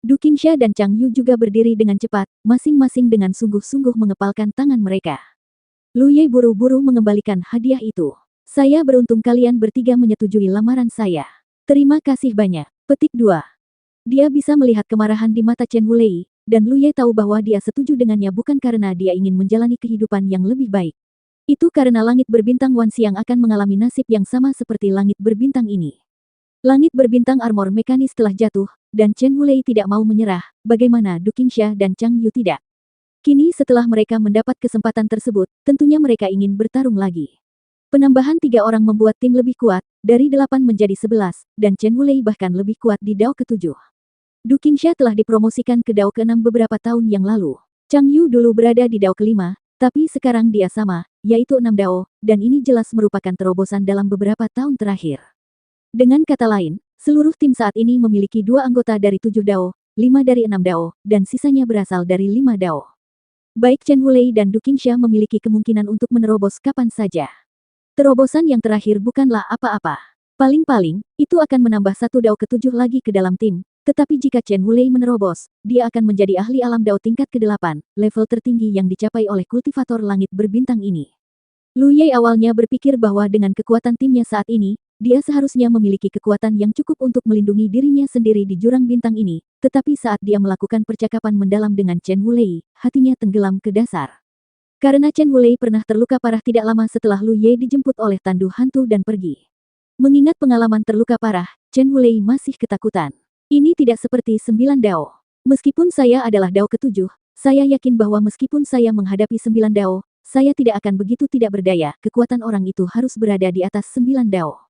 Du Qingsha dan Chang Yu juga berdiri dengan cepat, masing-masing dengan sungguh-sungguh mengepalkan tangan mereka. Lu Ye buru-buru mengembalikan hadiah itu. Saya beruntung kalian bertiga menyetujui lamaran saya. Terima kasih banyak. Petik 2. Dia bisa melihat kemarahan di mata Chen Wulei, dan Lu Ye tahu bahwa dia setuju dengannya bukan karena dia ingin menjalani kehidupan yang lebih baik. Itu karena langit berbintang Wanxiang akan mengalami nasib yang sama seperti langit berbintang ini. Langit berbintang armor mekanis telah jatuh, dan Chen Wulei tidak mau menyerah, bagaimana Du Qingsha dan Chang Yu tidak. Kini setelah mereka mendapat kesempatan tersebut, tentunya mereka ingin bertarung lagi. Penambahan 3 orang membuat tim lebih kuat, dari 8 menjadi 11, dan Chen Wulei bahkan lebih kuat di Dao ke-7. Du Qingsha telah dipromosikan ke Dao ke-6 beberapa tahun yang lalu. Chang Yu dulu berada di Dao ke-5, tapi sekarang dia sama, yaitu 6 Dao, dan ini jelas merupakan terobosan dalam beberapa tahun terakhir. Dengan kata lain, seluruh tim saat ini memiliki 2 anggota dari 7 Dao, 5 dari 6 Dao, dan sisanya berasal dari 5 Dao. Baik Chen Wulei dan Du Qingsha memiliki kemungkinan untuk menerobos kapan saja. Terobosan yang terakhir bukanlah apa-apa. Paling-paling, itu akan menambah 1 Dao ke-7 lagi ke dalam tim, tetapi jika Chen Wulei menerobos, dia akan menjadi ahli alam Dao tingkat ke-8, level tertinggi yang dicapai oleh kultivator langit berbintang ini. Lu Ye awalnya berpikir bahwa dengan kekuatan timnya saat ini, dia seharusnya memiliki kekuatan yang cukup untuk melindungi dirinya sendiri di jurang bintang ini, tetapi saat dia melakukan percakapan mendalam dengan Chen Wulei, hatinya tenggelam ke dasar. Karena Chen Wulei pernah terluka parah tidak lama setelah Lu Ye dijemput oleh tandu hantu dan pergi. Mengingat pengalaman terluka parah, Chen Wulei masih ketakutan. Ini tidak seperti 9 Dao. Meskipun saya adalah Dao ke-7, saya yakin bahwa meskipun saya menghadapi 9 Dao, saya tidak akan begitu tidak berdaya, kekuatan orang itu harus berada di atas 9 Dao.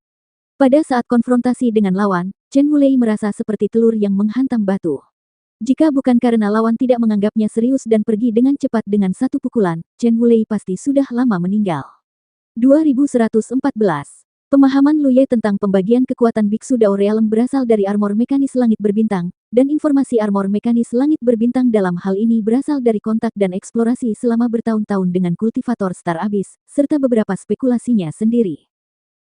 Pada saat konfrontasi dengan lawan, Chen Wulei merasa seperti telur yang menghantam batu. Jika bukan karena lawan tidak menganggapnya serius dan pergi dengan cepat dengan 1 pukulan, Chen Wulei pasti sudah lama meninggal. 2114. Pemahaman Lu Ye tentang pembagian kekuatan Biksu Dao Realem berasal dari armor mekanis langit berbintang, dan informasi armor mekanis langit berbintang dalam hal ini berasal dari kontak dan eksplorasi selama bertahun-tahun dengan kultivator Star Abyss, serta beberapa spekulasinya sendiri.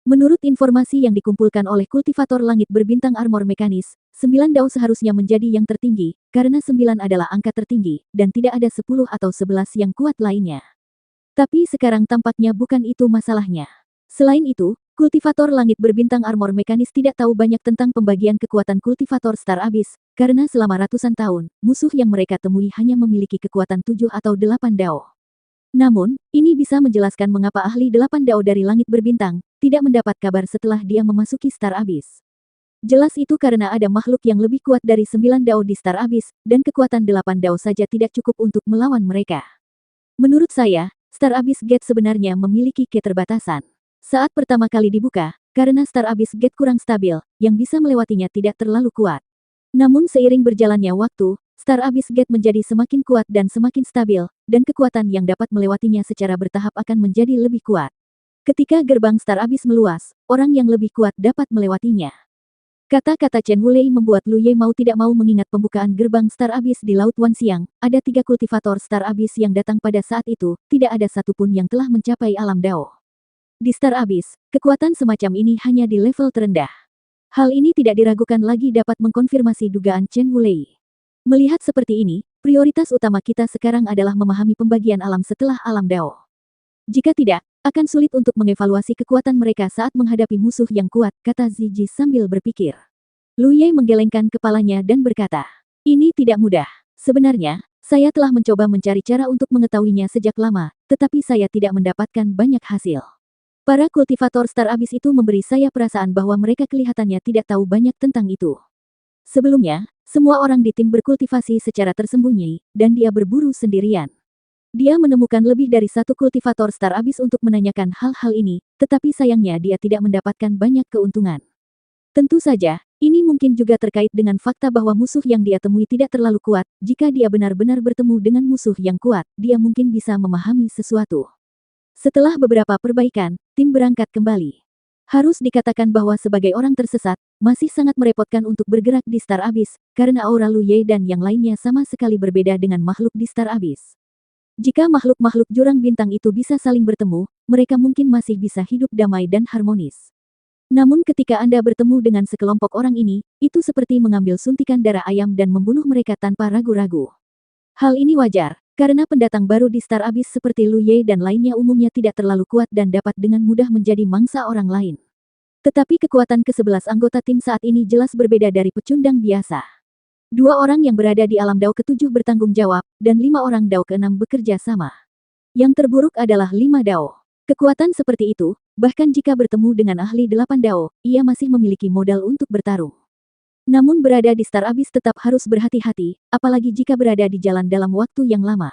Menurut informasi yang dikumpulkan oleh kultivator langit berbintang armor mekanis, 9 Dao seharusnya menjadi yang tertinggi, karena 9 adalah angka tertinggi, dan tidak ada 10 atau 11 yang kuat lainnya. Tapi sekarang tampaknya bukan itu masalahnya. Selain itu, kultivator langit berbintang armor mekanis tidak tahu banyak tentang pembagian kekuatan kultivator Star Abyss, karena selama ratusan tahun, musuh yang mereka temui hanya memiliki kekuatan 7 atau 8 Dao. Namun, ini bisa menjelaskan mengapa ahli 8 Dao dari langit berbintang tidak mendapat kabar setelah dia memasuki Star Abyss. Jelas itu karena ada makhluk yang lebih kuat dari 9 Dao di Star Abyss, dan kekuatan 8 Dao saja tidak cukup untuk melawan mereka. Menurut saya, Star Abyss Gate sebenarnya memiliki keterbatasan. Saat pertama kali dibuka, karena Star Abyss Gate kurang stabil, yang bisa melewatinya tidak terlalu kuat. Namun seiring berjalannya waktu, Star Abyss Gate menjadi semakin kuat dan semakin stabil, dan kekuatan yang dapat melewatinya secara bertahap akan menjadi lebih kuat. Ketika gerbang Star Abyss meluas, orang yang lebih kuat dapat melewatinya. Kata-kata Chen Wulei membuat Lu Ye mau tidak mau mengingat pembukaan gerbang Star Abyss di Laut Wan Siang. Ada 3 kultivator Star Abyss yang datang pada saat itu, tidak ada satupun yang telah mencapai alam Dao. Di Star Abyss, kekuatan semacam ini hanya di level terendah. Hal ini tidak diragukan lagi dapat mengkonfirmasi dugaan Chen Wulei. Melihat seperti ini, prioritas utama kita sekarang adalah memahami pembagian alam setelah alam Dao. Jika tidak, akan sulit untuk mengevaluasi kekuatan mereka saat menghadapi musuh yang kuat, kata Ziji sambil berpikir. Lu Ye menggelengkan kepalanya dan berkata, ini tidak mudah. Sebenarnya, saya telah mencoba mencari cara untuk mengetahuinya sejak lama, tetapi saya tidak mendapatkan banyak hasil. Para kultivator Star Abyss itu memberi saya perasaan bahwa mereka kelihatannya tidak tahu banyak tentang itu. Sebelumnya, semua orang di tim berkultivasi secara tersembunyi, dan dia berburu sendirian. Dia menemukan lebih dari 1 kultivator Star Abyss untuk menanyakan hal-hal ini, tetapi sayangnya dia tidak mendapatkan banyak keuntungan. Tentu saja, ini mungkin juga terkait dengan fakta bahwa musuh yang dia temui tidak terlalu kuat. Jika dia benar-benar bertemu dengan musuh yang kuat, dia mungkin bisa memahami sesuatu. Setelah beberapa perbaikan, tim berangkat kembali. Harus dikatakan bahwa sebagai orang tersesat, masih sangat merepotkan untuk bergerak di Star Abyss, karena aura Lu Ye dan yang lainnya sama sekali berbeda dengan makhluk di Star Abyss. Jika makhluk-makhluk jurang bintang itu bisa saling bertemu, mereka mungkin masih bisa hidup damai dan harmonis. Namun ketika Anda bertemu dengan sekelompok orang ini, itu seperti mengambil suntikan darah ayam dan membunuh mereka tanpa ragu-ragu. Hal ini wajar, karena pendatang baru di Star Abyss seperti Lu Ye dan lainnya umumnya tidak terlalu kuat dan dapat dengan mudah menjadi mangsa orang lain. Tetapi kekuatan ke-11 anggota tim saat ini jelas berbeda dari pecundang biasa. 2 orang yang berada di alam Dao ke-7 bertanggung jawab, dan 5 orang Dao ke-6 bekerja sama. Yang terburuk adalah 5 Dao. Kekuatan seperti itu, bahkan jika bertemu dengan ahli 8 Dao, ia masih memiliki modal untuk bertarung. Namun berada di Star Abyss tetap harus berhati-hati, apalagi jika berada di jalan dalam waktu yang lama.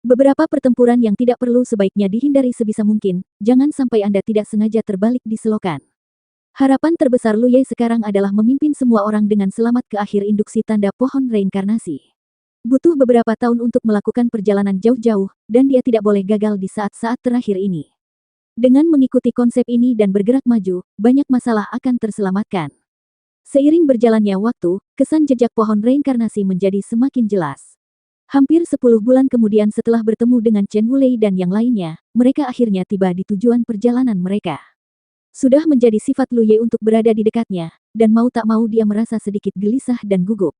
Beberapa pertempuran yang tidak perlu sebaiknya dihindari sebisa mungkin, jangan sampai Anda tidak sengaja terbalik di selokan. Harapan terbesar Lu Ye sekarang adalah memimpin semua orang dengan selamat ke akhir induksi tanda pohon reinkarnasi. Butuh beberapa tahun untuk melakukan perjalanan jauh-jauh, dan dia tidak boleh gagal di saat-saat terakhir ini. Dengan mengikuti konsep ini dan bergerak maju, banyak masalah akan terselamatkan. Seiring berjalannya waktu, kesan jejak pohon reinkarnasi menjadi semakin jelas. Hampir 10 bulan kemudian setelah bertemu dengan Chen Wulei dan yang lainnya, mereka akhirnya tiba di tujuan perjalanan mereka. Sudah menjadi sifat Lu Ye untuk berada di dekatnya, dan mau tak mau dia merasa sedikit gelisah dan gugup.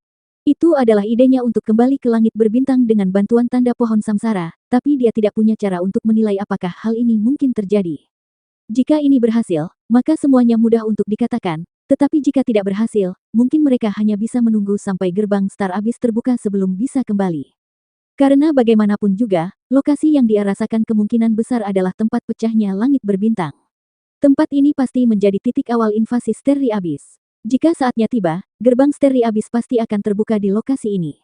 Itu adalah idenya untuk kembali ke langit berbintang dengan bantuan tanda pohon samsara, tapi dia tidak punya cara untuk menilai apakah hal ini mungkin terjadi. Jika ini berhasil, maka semuanya mudah untuk dikatakan, tetapi jika tidak berhasil, mungkin mereka hanya bisa menunggu sampai gerbang Star Abyss terbuka sebelum bisa kembali. Karena bagaimanapun juga, lokasi yang dia rasakan kemungkinan besar adalah tempat pecahnya langit berbintang. Tempat ini pasti menjadi titik awal invasi Starry Abyss. Jika saatnya tiba, gerbang Starry Abyss pasti akan terbuka di lokasi ini.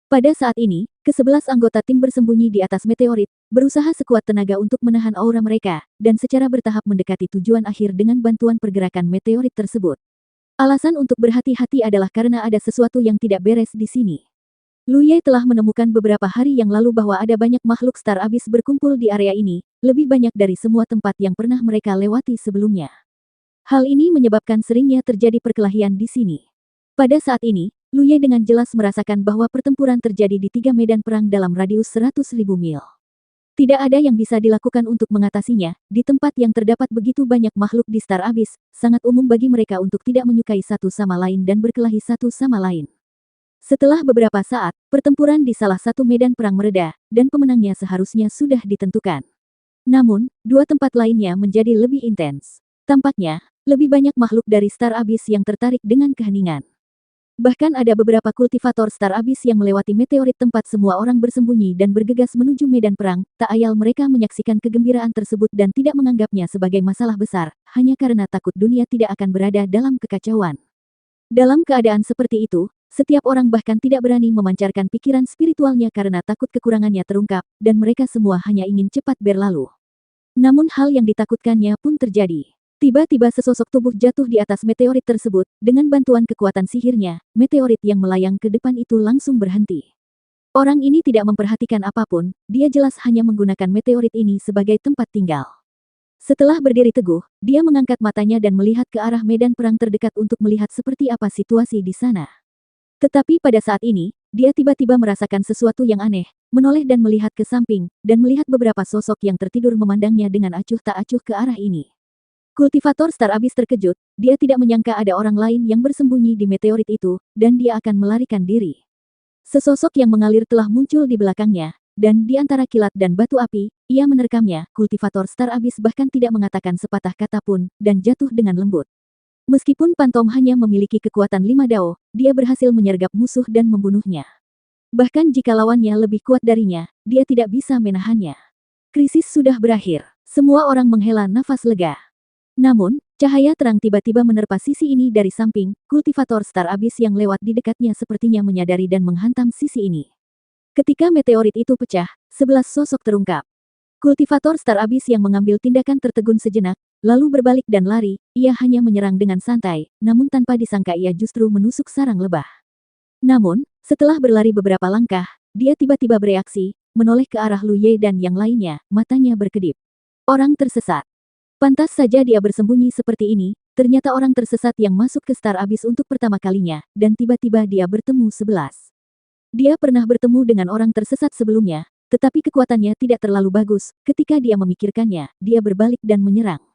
Pada saat ini, ke-11 anggota tim bersembunyi di atas meteorit, berusaha sekuat tenaga untuk menahan aura mereka, dan secara bertahap mendekati tujuan akhir dengan bantuan pergerakan meteorit tersebut. Alasan untuk berhati-hati adalah karena ada sesuatu yang tidak beres di sini. Lu Ye telah menemukan beberapa hari yang lalu bahwa ada banyak makhluk Star Abyss berkumpul di area ini, lebih banyak dari semua tempat yang pernah mereka lewati sebelumnya. Hal ini menyebabkan seringnya terjadi perkelahian di sini. Pada saat ini, Lu Ye dengan jelas merasakan bahwa pertempuran terjadi di 3 medan perang dalam radius 100.000 mil. Tidak ada yang bisa dilakukan untuk mengatasinya, di tempat yang terdapat begitu banyak makhluk di Star Abyss, sangat umum bagi mereka untuk tidak menyukai satu sama lain dan berkelahi satu sama lain. Setelah beberapa saat, pertempuran di salah satu medan perang mereda, dan pemenangnya seharusnya sudah ditentukan. Namun, 2 tempat lainnya menjadi lebih intens. Tampaknya, lebih banyak makhluk dari Star Abyss yang tertarik dengan keheningan. Bahkan ada beberapa kultivator Star Abyss yang melewati meteorit tempat semua orang bersembunyi dan bergegas menuju medan perang, tak ayal mereka menyaksikan kegembiraan tersebut dan tidak menganggapnya sebagai masalah besar, hanya karena takut dunia tidak akan berada dalam kekacauan. Dalam keadaan seperti itu, setiap orang bahkan tidak berani memancarkan pikiran spiritualnya karena takut kekurangannya terungkap, dan mereka semua hanya ingin cepat berlalu. Namun hal yang ditakutkannya pun terjadi. Tiba-tiba sesosok tubuh jatuh di atas meteorit tersebut, dengan bantuan kekuatan sihirnya, meteorit yang melayang ke depan itu langsung berhenti. Orang ini tidak memperhatikan apapun, dia jelas hanya menggunakan meteorit ini sebagai tempat tinggal. Setelah berdiri teguh, dia mengangkat matanya dan melihat ke arah medan perang terdekat untuk melihat seperti apa situasi di sana. Tetapi pada saat ini, dia tiba-tiba merasakan sesuatu yang aneh, menoleh dan melihat ke samping, dan melihat beberapa sosok yang tertidur memandangnya dengan acuh tak acuh ke arah ini. Kultivator Star Abyss terkejut, dia tidak menyangka ada orang lain yang bersembunyi di meteorit itu, dan dia akan melarikan diri. Sesosok yang mengalir telah muncul di belakangnya, dan di antara kilat dan batu api, ia menerkamnya. Kultivator Star Abyss bahkan tidak mengatakan sepatah kata pun, dan jatuh dengan lembut. Meskipun Pantom hanya memiliki kekuatan 5 dao, dia berhasil menyergap musuh dan membunuhnya. Bahkan jika lawannya lebih kuat darinya, dia tidak bisa menahannya. Krisis sudah berakhir. Semua orang menghela nafas lega. Namun, cahaya terang tiba-tiba menerpa sisi ini dari samping. Kultivator Star Abyss yang lewat di dekatnya sepertinya menyadari dan menghantam sisi ini. Ketika meteorit itu pecah, 11 sosok terungkap. Kultivator Star Abyss yang mengambil tindakan tertegun sejenak, lalu berbalik dan lari. Ia hanya menyerang dengan santai, namun tanpa disangka ia justru menusuk sarang lebah. Namun, setelah berlari beberapa langkah, dia tiba-tiba bereaksi, menoleh ke arah Lu Ye dan yang lainnya, matanya berkedip. Orang tersesat. Pantas saja dia bersembunyi seperti ini, ternyata orang tersesat yang masuk ke Star Abyss untuk pertama kalinya, dan tiba-tiba dia bertemu 11. Dia pernah bertemu dengan orang tersesat sebelumnya, tetapi kekuatannya tidak terlalu bagus. Ketika dia memikirkannya, dia berbalik dan menyerang.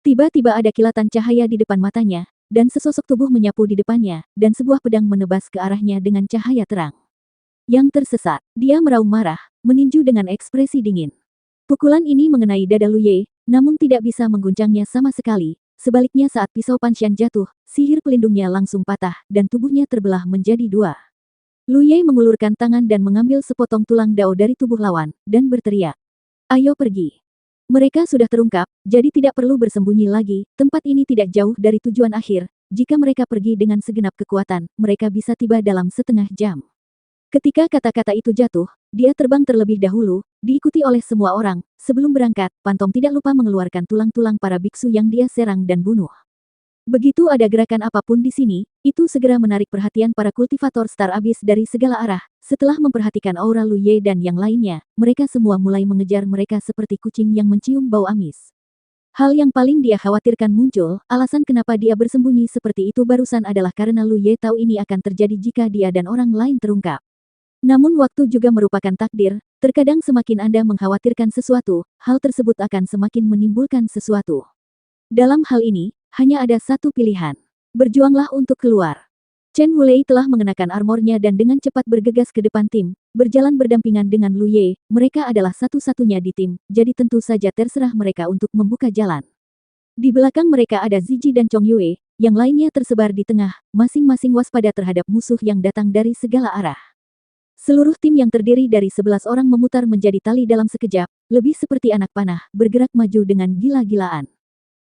Tiba-tiba ada kilatan cahaya di depan matanya, dan sesosok tubuh menyapu di depannya, dan sebuah pedang menebas ke arahnya dengan cahaya terang. Yang tersesat, dia meraung marah, meninju dengan ekspresi dingin. Pukulan ini mengenai dada Lu Ye, namun tidak bisa mengguncangnya sama sekali. Sebaliknya saat pisau Panshan jatuh, sihir pelindungnya langsung patah, dan tubuhnya terbelah menjadi dua. Lu Ye mengulurkan tangan dan mengambil sepotong tulang dao dari tubuh lawan, dan berteriak. Ayo pergi. Mereka sudah terungkap, jadi tidak perlu bersembunyi lagi. Tempat ini tidak jauh dari tujuan akhir. Jika mereka pergi dengan segenap kekuatan, mereka bisa tiba dalam setengah jam. Ketika kata-kata itu jatuh, dia terbang terlebih dahulu, diikuti oleh semua orang. Sebelum berangkat, Pantom tidak lupa mengeluarkan tulang-tulang para biksu yang dia serang dan bunuh. Begitu ada gerakan apapun di sini, itu segera menarik perhatian para kultivator Star Abyss dari segala arah. Setelah memperhatikan aura Lu Ye dan yang lainnya, mereka semua mulai mengejar mereka seperti kucing yang mencium bau amis. Hal yang paling dia khawatirkan muncul, alasan kenapa dia bersembunyi seperti itu barusan adalah karena Lu Ye tahu ini akan terjadi jika dia dan orang lain terungkap. Namun waktu juga merupakan takdir, terkadang semakin Anda mengkhawatirkan sesuatu, hal tersebut akan semakin menimbulkan sesuatu. Dalam hal ini, hanya ada satu pilihan. Berjuanglah untuk keluar. Chen Wulei telah mengenakan armornya dan dengan cepat bergegas ke depan tim, berjalan berdampingan dengan Lu Ye. Mereka adalah satu-satunya di tim, jadi tentu saja terserah mereka untuk membuka jalan. Di belakang mereka ada Ziji dan Chong Yue, yang lainnya tersebar di tengah, masing-masing waspada terhadap musuh yang datang dari segala arah. Seluruh tim yang terdiri dari 11 orang memutar menjadi tali dalam sekejap, lebih seperti anak panah, bergerak maju dengan gila-gilaan.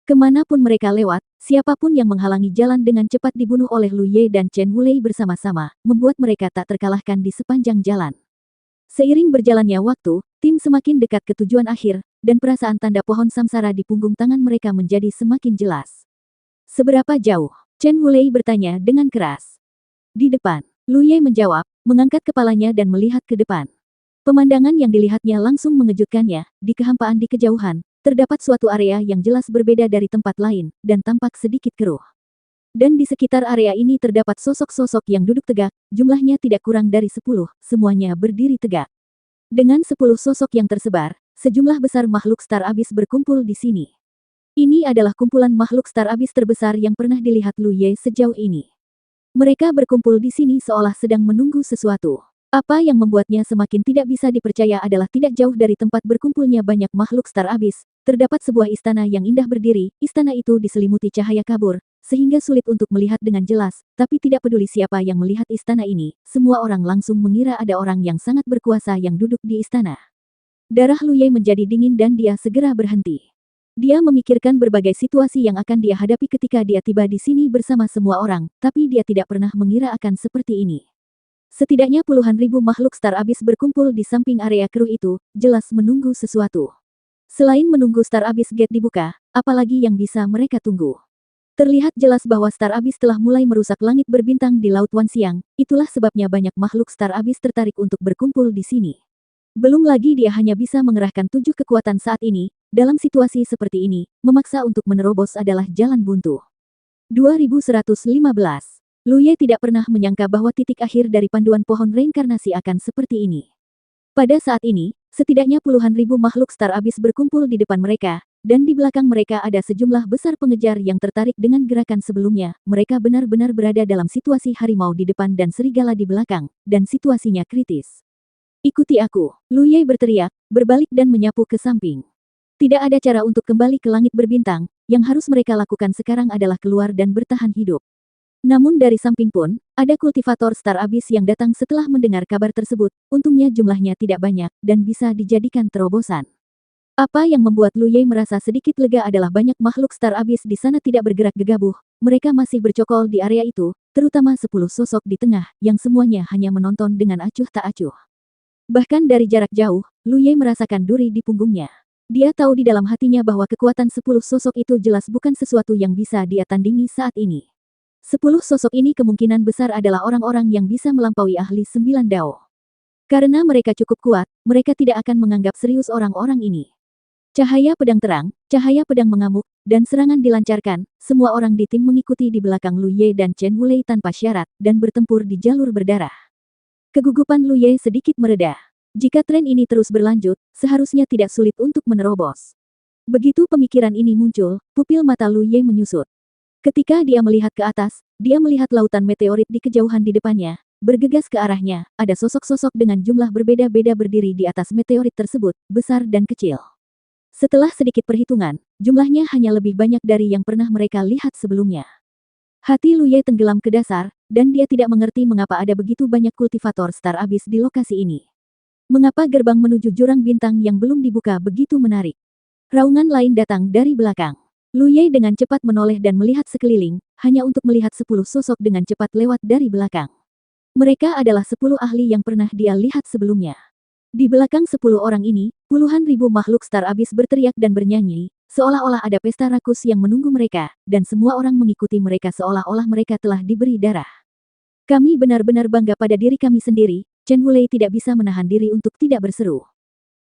Kemanapun mereka lewat, siapapun yang menghalangi jalan dengan cepat dibunuh oleh Lu Ye dan Chen Wulei bersama-sama, membuat mereka tak terkalahkan di sepanjang jalan. Seiring berjalannya waktu, tim semakin dekat ke tujuan akhir, dan perasaan tanda pohon samsara di punggung tangan mereka menjadi semakin jelas. Seberapa jauh? Chen Wulei bertanya dengan keras. Di depan, Lu Ye menjawab, mengangkat kepalanya dan melihat ke depan. Pemandangan yang dilihatnya langsung mengejutkannya. Di kehampaan di kejauhan, terdapat suatu area yang jelas berbeda dari tempat lain, dan tampak sedikit keruh. Dan di sekitar area ini terdapat sosok-sosok yang duduk tegak, jumlahnya tidak kurang dari 10, semuanya berdiri tegak. Dengan 10 sosok yang tersebar, sejumlah besar makhluk Star Abyss berkumpul di sini. Ini adalah kumpulan makhluk Star Abyss terbesar yang pernah dilihat Lu Ye sejauh ini. Mereka berkumpul di sini seolah sedang menunggu sesuatu. Apa yang membuatnya semakin tidak bisa dipercaya adalah tidak jauh dari tempat berkumpulnya banyak makhluk Star Abyss, terdapat sebuah istana yang indah berdiri. Istana itu diselimuti cahaya kabur, sehingga sulit untuk melihat dengan jelas, tapi tidak peduli siapa yang melihat istana ini, semua orang langsung mengira ada orang yang sangat berkuasa yang duduk di istana. Darah Lu Ye menjadi dingin dan dia segera berhenti. Dia memikirkan berbagai situasi yang akan dia hadapi ketika dia tiba di sini bersama semua orang, tapi dia tidak pernah mengira akan seperti ini. Setidaknya puluhan ribu makhluk Star Abyss berkumpul di samping area keruh itu, jelas menunggu sesuatu. Selain menunggu Star Abyss Gate dibuka, apalagi yang bisa mereka tunggu? Terlihat jelas bahwa Star Abyss telah mulai merusak langit berbintang di Laut Wan Xiang, itulah sebabnya banyak makhluk Star Abyss tertarik untuk berkumpul di sini. Belum lagi dia hanya bisa mengerahkan 7 kekuatan saat ini, dalam situasi seperti ini, memaksa untuk menerobos adalah jalan buntu. 2115. Lu Ye tidak pernah menyangka bahwa titik akhir dari panduan pohon reinkarnasi akan seperti ini. Pada saat ini, setidaknya puluhan ribu makhluk Star Abyss berkumpul di depan mereka, dan di belakang mereka ada sejumlah besar pengejar yang tertarik dengan gerakan sebelumnya. Mereka benar-benar berada dalam situasi harimau di depan dan serigala di belakang, dan situasinya kritis. Ikuti aku, Lu Ye berteriak, berbalik dan menyapu ke samping. Tidak ada cara untuk kembali ke langit berbintang, yang harus mereka lakukan sekarang adalah keluar dan bertahan hidup. Namun dari samping pun, ada kultivator Star Abyss yang datang setelah mendengar kabar tersebut, untungnya jumlahnya tidak banyak, dan bisa dijadikan terobosan. Apa yang membuat Lu Ye merasa sedikit lega adalah banyak makhluk Star Abyss di sana tidak bergerak gegabah, mereka masih bercokol di area itu, terutama 10 sosok di tengah, yang semuanya hanya menonton dengan acuh tak acuh. Bahkan dari jarak jauh, Lu Ye merasakan duri di punggungnya. Dia tahu di dalam hatinya bahwa kekuatan 10 sosok itu jelas bukan sesuatu yang bisa dia tandingi saat ini. 10 sosok ini kemungkinan besar adalah orang-orang yang bisa melampaui ahli 9 dao. Karena mereka cukup kuat, mereka tidak akan menganggap serius orang-orang ini. Cahaya pedang terang, cahaya pedang mengamuk, dan serangan dilancarkan, semua orang di tim mengikuti di belakang Lu Ye dan Chen Wulei tanpa syarat, dan bertempur di jalur berdarah. Kegugupan Lu Ye sedikit mereda. Jika tren ini terus berlanjut, seharusnya tidak sulit untuk menerobos. Begitu pemikiran ini muncul, pupil mata Lu Ye menyusut. Ketika dia melihat ke atas, dia melihat lautan meteorit di kejauhan di depannya. Bergegas ke arahnya, ada sosok-sosok dengan jumlah berbeda-beda berdiri di atas meteorit tersebut, besar dan kecil. Setelah sedikit perhitungan, jumlahnya hanya lebih banyak dari yang pernah mereka lihat sebelumnya. Hati Lu Ye tenggelam ke dasar, dan dia tidak mengerti mengapa ada begitu banyak kultivator Star Abyss di lokasi ini. Mengapa gerbang menuju jurang bintang yang belum dibuka begitu menarik? Raungan lain datang dari belakang. Lu Ye dengan cepat menoleh dan melihat sekeliling, hanya untuk melihat 10 sosok dengan cepat lewat dari belakang. Mereka adalah 10 ahli yang pernah dia lihat sebelumnya. Di belakang 10 orang ini, puluhan ribu makhluk Star Abyss berteriak dan bernyanyi, seolah-olah ada pesta rakus yang menunggu mereka, dan semua orang mengikuti mereka seolah-olah mereka telah diberi darah. Kami benar-benar bangga pada diri kami sendiri, Chen Wulei tidak bisa menahan diri untuk tidak berseru.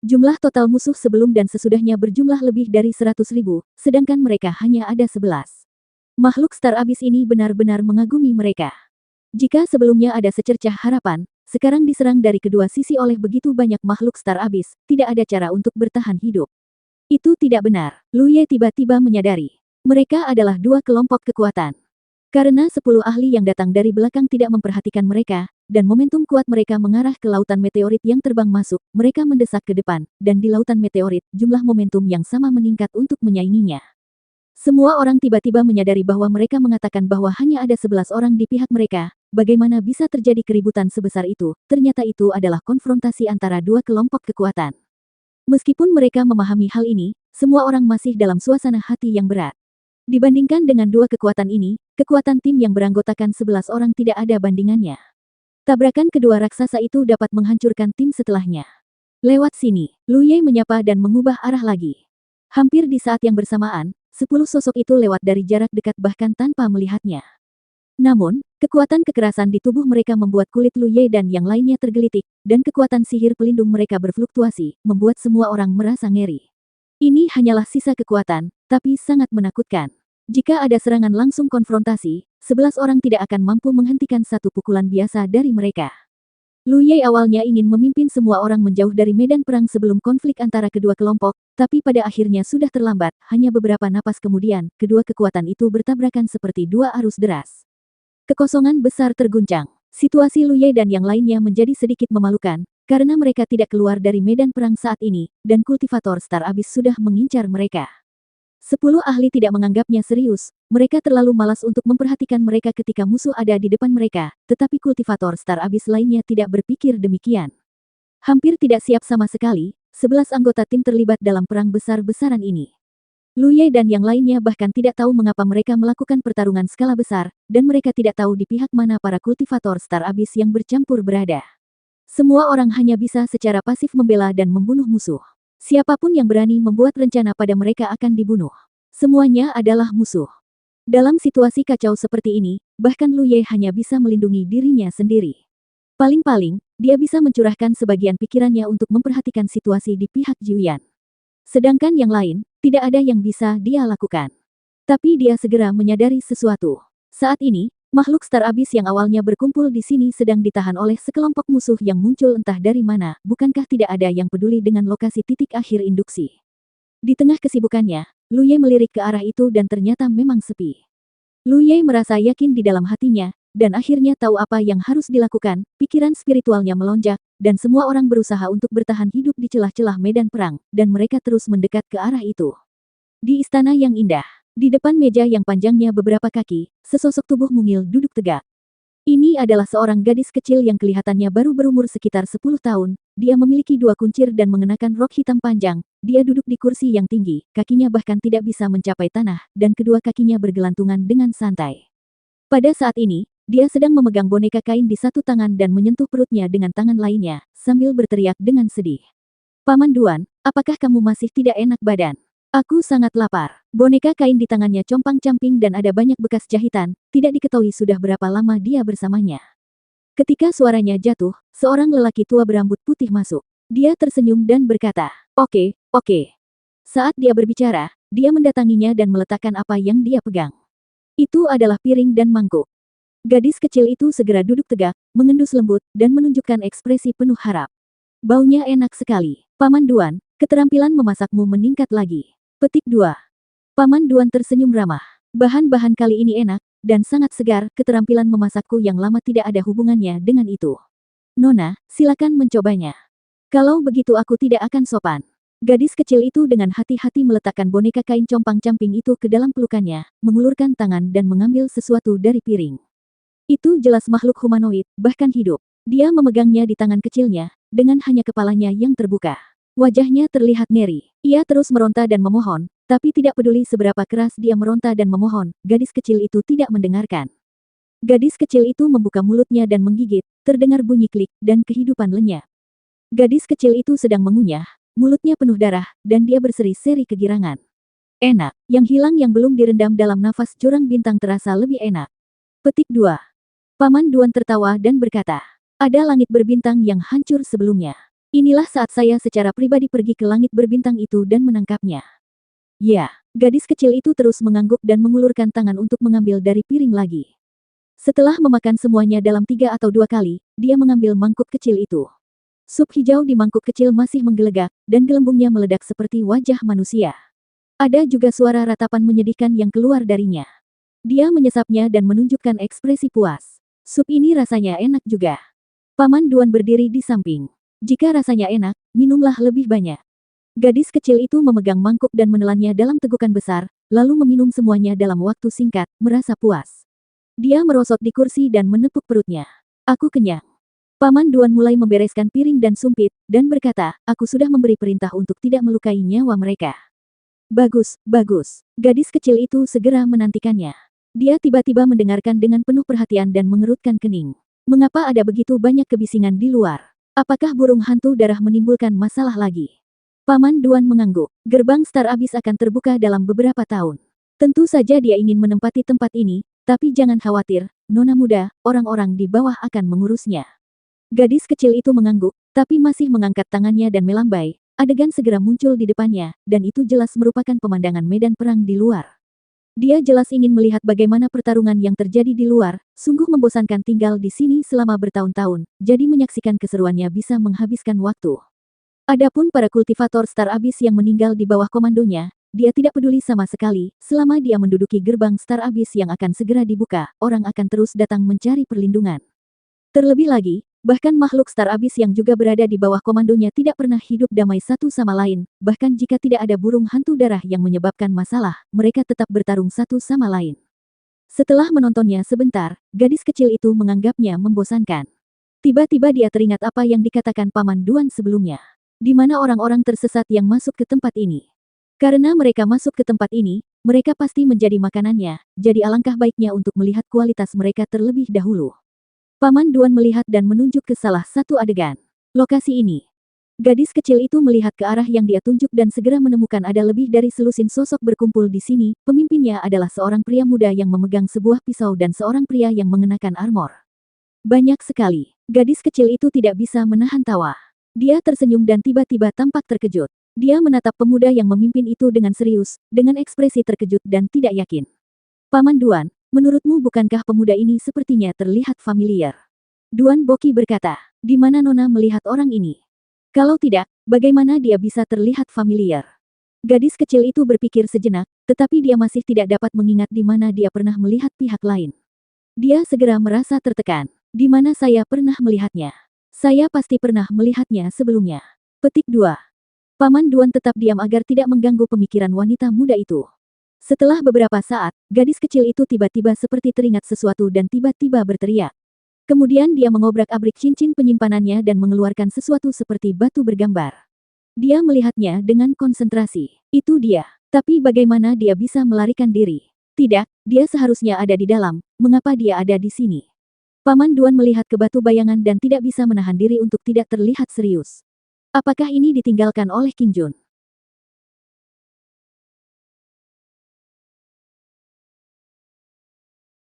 Jumlah total musuh sebelum dan sesudahnya berjumlah lebih dari 100.000, sedangkan mereka hanya ada 11. Makhluk Star Abyss ini benar-benar mengagumi mereka. Jika sebelumnya ada secercah harapan, sekarang diserang dari kedua sisi oleh begitu banyak makhluk Star Abyss, tidak ada cara untuk bertahan hidup. Itu tidak benar, Lu Ye tiba-tiba menyadari. Mereka adalah dua kelompok kekuatan. Karena 10 ahli yang datang dari belakang tidak memperhatikan mereka, dan momentum kuat mereka mengarah ke lautan meteorit yang terbang masuk, mereka mendesak ke depan, dan di lautan meteorit, jumlah momentum yang sama meningkat untuk menyainginya. Semua orang tiba-tiba menyadari bahwa mereka mengatakan bahwa hanya ada 11 orang di pihak mereka, bagaimana bisa terjadi keributan sebesar itu, ternyata itu adalah konfrontasi antara dua kelompok kekuatan. Meskipun mereka memahami hal ini, semua orang masih dalam suasana hati yang berat. Dibandingkan dengan dua kekuatan ini, kekuatan tim yang beranggotakan 11 orang tidak ada bandingannya. Tabrakan kedua raksasa itu dapat menghancurkan tim setelahnya. Lewat sini, Lu Ye menyapa dan mengubah arah lagi. Hampir di saat yang bersamaan, 10 sosok itu lewat dari jarak dekat bahkan tanpa melihatnya. Namun, kekuatan kekerasan di tubuh mereka membuat kulit Lu Ye dan yang lainnya tergelitik, dan kekuatan sihir pelindung mereka berfluktuasi, membuat semua orang merasa ngeri. Ini hanyalah sisa kekuatan, tapi sangat menakutkan. Jika ada serangan langsung konfrontasi, 11 orang tidak akan mampu menghentikan satu pukulan biasa dari mereka. Lu Ye awalnya ingin memimpin semua orang menjauh dari medan perang sebelum konflik antara kedua kelompok, tapi pada akhirnya sudah terlambat, hanya beberapa napas kemudian, kedua kekuatan itu bertabrakan seperti dua arus deras. Kekosongan besar terguncang. Situasi Lu Ye dan yang lainnya menjadi sedikit memalukan, karena mereka tidak keluar dari medan perang saat ini, dan kultivator Star Abyss sudah mengincar mereka. 10 ahli tidak menganggapnya serius, mereka terlalu malas untuk memperhatikan mereka ketika musuh ada di depan mereka, tetapi kultivator Star Abyss lainnya tidak berpikir demikian. Hampir tidak siap sama sekali, 11 anggota tim terlibat dalam perang besar-besaran ini. Lu Ye dan yang lainnya bahkan tidak tahu mengapa mereka melakukan pertarungan skala besar, dan mereka tidak tahu di pihak mana para kultivator Star Abyss yang bercampur berada. Semua orang hanya bisa secara pasif membela dan membunuh musuh. Siapapun yang berani membuat rencana pada mereka akan dibunuh. Semuanya adalah musuh. Dalam situasi kacau seperti ini, bahkan Lu Ye hanya bisa melindungi dirinya sendiri. Paling-paling, dia bisa mencurahkan sebagian pikirannya untuk memperhatikan situasi di pihak Jiuyan. Sedangkan yang lain, tidak ada yang bisa dia lakukan. Tapi dia segera menyadari sesuatu. Saat ini, makhluk Star Abyss yang awalnya berkumpul di sini sedang ditahan oleh sekelompok musuh yang muncul entah dari mana, bukankah tidak ada yang peduli dengan lokasi titik akhir induksi. Di tengah kesibukannya, Lu Ye melirik ke arah itu dan ternyata memang sepi. Lu Ye merasa yakin di dalam hatinya, dan akhirnya tahu apa yang harus dilakukan, pikiran spiritualnya melonjak, dan semua orang berusaha untuk bertahan hidup di celah-celah medan perang, dan mereka terus mendekat ke arah itu. Di istana yang indah, di depan meja yang panjangnya beberapa kaki, sesosok tubuh mungil duduk tegak. Ini adalah seorang gadis kecil yang kelihatannya baru berumur sekitar 10 tahun, dia memiliki 2 kuncir dan mengenakan rok hitam panjang, dia duduk di kursi yang tinggi, kakinya bahkan tidak bisa mencapai tanah, dan kedua kakinya bergelantungan dengan santai. Pada saat ini, dia sedang memegang boneka kain di satu tangan dan menyentuh perutnya dengan tangan lainnya, sambil berteriak dengan sedih. Paman Duan, apakah kamu masih tidak enak badan? Aku sangat lapar. Boneka kain di tangannya compang-camping dan ada banyak bekas jahitan, tidak diketahui sudah berapa lama dia bersamanya. Ketika suaranya jatuh, seorang lelaki tua berambut putih masuk. Dia tersenyum dan berkata, "Oke, oke." Saat dia berbicara, dia mendatanginya dan meletakkan apa yang dia pegang. Itu adalah piring dan mangkuk. Gadis kecil itu segera duduk tegak, mengendus lembut, dan menunjukkan ekspresi penuh harap. Baunya enak sekali. Paman Duan, keterampilan memasakmu meningkat lagi. Petik 2. Paman Duan tersenyum ramah. Bahan-bahan kali ini enak, dan sangat segar, keterampilan memasakku yang lama tidak ada hubungannya dengan itu. Nona, silakan mencobanya. Kalau begitu aku tidak akan sopan. Gadis kecil itu dengan hati-hati meletakkan boneka kain compang-camping itu ke dalam pelukannya, mengulurkan tangan dan mengambil sesuatu dari piring. Itu jelas makhluk humanoid, bahkan hidup. Dia memegangnya di tangan kecilnya, dengan hanya kepalanya yang terbuka. Wajahnya terlihat ngeri. Ia terus meronta dan memohon, tapi tidak peduli seberapa keras dia meronta dan memohon, gadis kecil itu tidak mendengarkan. Gadis kecil itu membuka mulutnya dan menggigit, terdengar bunyi klik, dan kehidupan lenyap. Gadis kecil itu sedang mengunyah, mulutnya penuh darah, dan dia berseri-seri kegirangan. Enak, yang hilang yang belum direndam dalam nafas jurang bintang terasa lebih enak. Petik 2. Paman Duan tertawa dan berkata, ada langit berbintang yang hancur sebelumnya. Inilah saat saya secara pribadi pergi ke langit berbintang itu dan menangkapnya. Ya, gadis kecil itu terus mengangguk dan mengulurkan tangan untuk mengambil dari piring lagi. Setelah memakan semuanya dalam 3 atau 2 kali, dia mengambil mangkuk kecil itu. Sup hijau di mangkuk kecil masih menggelegak, dan gelembungnya meledak seperti wajah manusia. Ada juga suara ratapan menyedihkan yang keluar darinya. Dia menyesapnya dan menunjukkan ekspresi puas. Sup ini rasanya enak juga. Paman Duan berdiri di samping. Jika rasanya enak, minumlah lebih banyak. Gadis kecil itu memegang mangkuk dan menelannya dalam tegukan besar, lalu meminum semuanya dalam waktu singkat, merasa puas. Dia merosot di kursi dan menepuk perutnya. Aku kenyang. Paman Duan mulai membereskan piring dan sumpit, dan berkata, aku sudah memberi perintah untuk tidak melukai nyawa mereka. Bagus, bagus. Gadis kecil itu segera menantikannya. Dia tiba-tiba mendengarkan dengan penuh perhatian dan mengerutkan kening. Mengapa ada begitu banyak kebisingan di luar? Apakah burung hantu darah menimbulkan masalah lagi? Paman Duan mengangguk. Gerbang Star Abyss akan terbuka dalam beberapa tahun. Tentu saja dia ingin menempati tempat ini, tapi jangan khawatir, nona muda, orang-orang di bawah akan mengurusnya. Gadis kecil itu mengangguk, tapi masih mengangkat tangannya dan melambai. Adegan segera muncul di depannya, dan itu jelas merupakan pemandangan medan perang di luar. Dia jelas ingin melihat bagaimana pertarungan yang terjadi di luar, sungguh membosankan tinggal di sini selama bertahun-tahun, jadi menyaksikan keseruannya bisa menghabiskan waktu. Adapun para kultivator Star Abyss yang meninggal di bawah komandonya, dia tidak peduli sama sekali, selama dia menduduki gerbang Star Abyss yang akan segera dibuka, orang akan terus datang mencari perlindungan. Terlebih lagi, bahkan makhluk Star Abyss yang juga berada di bawah komandonya tidak pernah hidup damai satu sama lain, bahkan jika tidak ada burung hantu darah yang menyebabkan masalah, mereka tetap bertarung satu sama lain. Setelah menontonnya sebentar, gadis kecil itu menganggapnya membosankan. Tiba-tiba dia teringat apa yang dikatakan Paman Duan sebelumnya. Di mana orang-orang tersesat yang masuk ke tempat ini. Karena mereka masuk ke tempat ini, mereka pasti menjadi makanannya, jadi alangkah baiknya untuk melihat kualitas mereka terlebih dahulu. Paman Duan melihat dan menunjuk ke salah satu adegan. Lokasi ini. Gadis kecil itu melihat ke arah yang dia tunjuk dan segera menemukan ada lebih dari selusin sosok berkumpul di sini. Pemimpinnya adalah seorang pria muda yang memegang sebuah pisau dan seorang pria yang mengenakan armor. Banyak sekali. Gadis kecil itu tidak bisa menahan tawa. Dia tersenyum dan tiba-tiba tampak terkejut. Dia menatap pemuda yang memimpin itu dengan serius, dengan ekspresi terkejut dan tidak yakin. Paman Duan, menurutmu bukankah pemuda ini sepertinya terlihat familiar? Duan Boki berkata, di mana Nona melihat orang ini? Kalau tidak, bagaimana dia bisa terlihat familiar? Gadis kecil itu berpikir sejenak, tetapi dia masih tidak dapat mengingat di mana dia pernah melihat pihak lain. Dia segera merasa tertekan. Di mana saya pernah melihatnya? Saya pasti pernah melihatnya sebelumnya. Petik 2. Paman Duan tetap diam agar tidak mengganggu pemikiran wanita muda itu. Setelah beberapa saat, gadis kecil itu tiba-tiba seperti teringat sesuatu dan tiba-tiba berteriak. Kemudian dia mengobrak-abrik cincin penyimpanannya dan mengeluarkan sesuatu seperti batu bergambar. Dia melihatnya dengan konsentrasi. Itu dia. Tapi bagaimana dia bisa melarikan diri? Tidak, dia seharusnya ada di dalam. Mengapa dia ada di sini? Paman Duan melihat ke batu bayangan dan tidak bisa menahan diri untuk tidak terlihat serius. Apakah ini ditinggalkan oleh Qing Jun?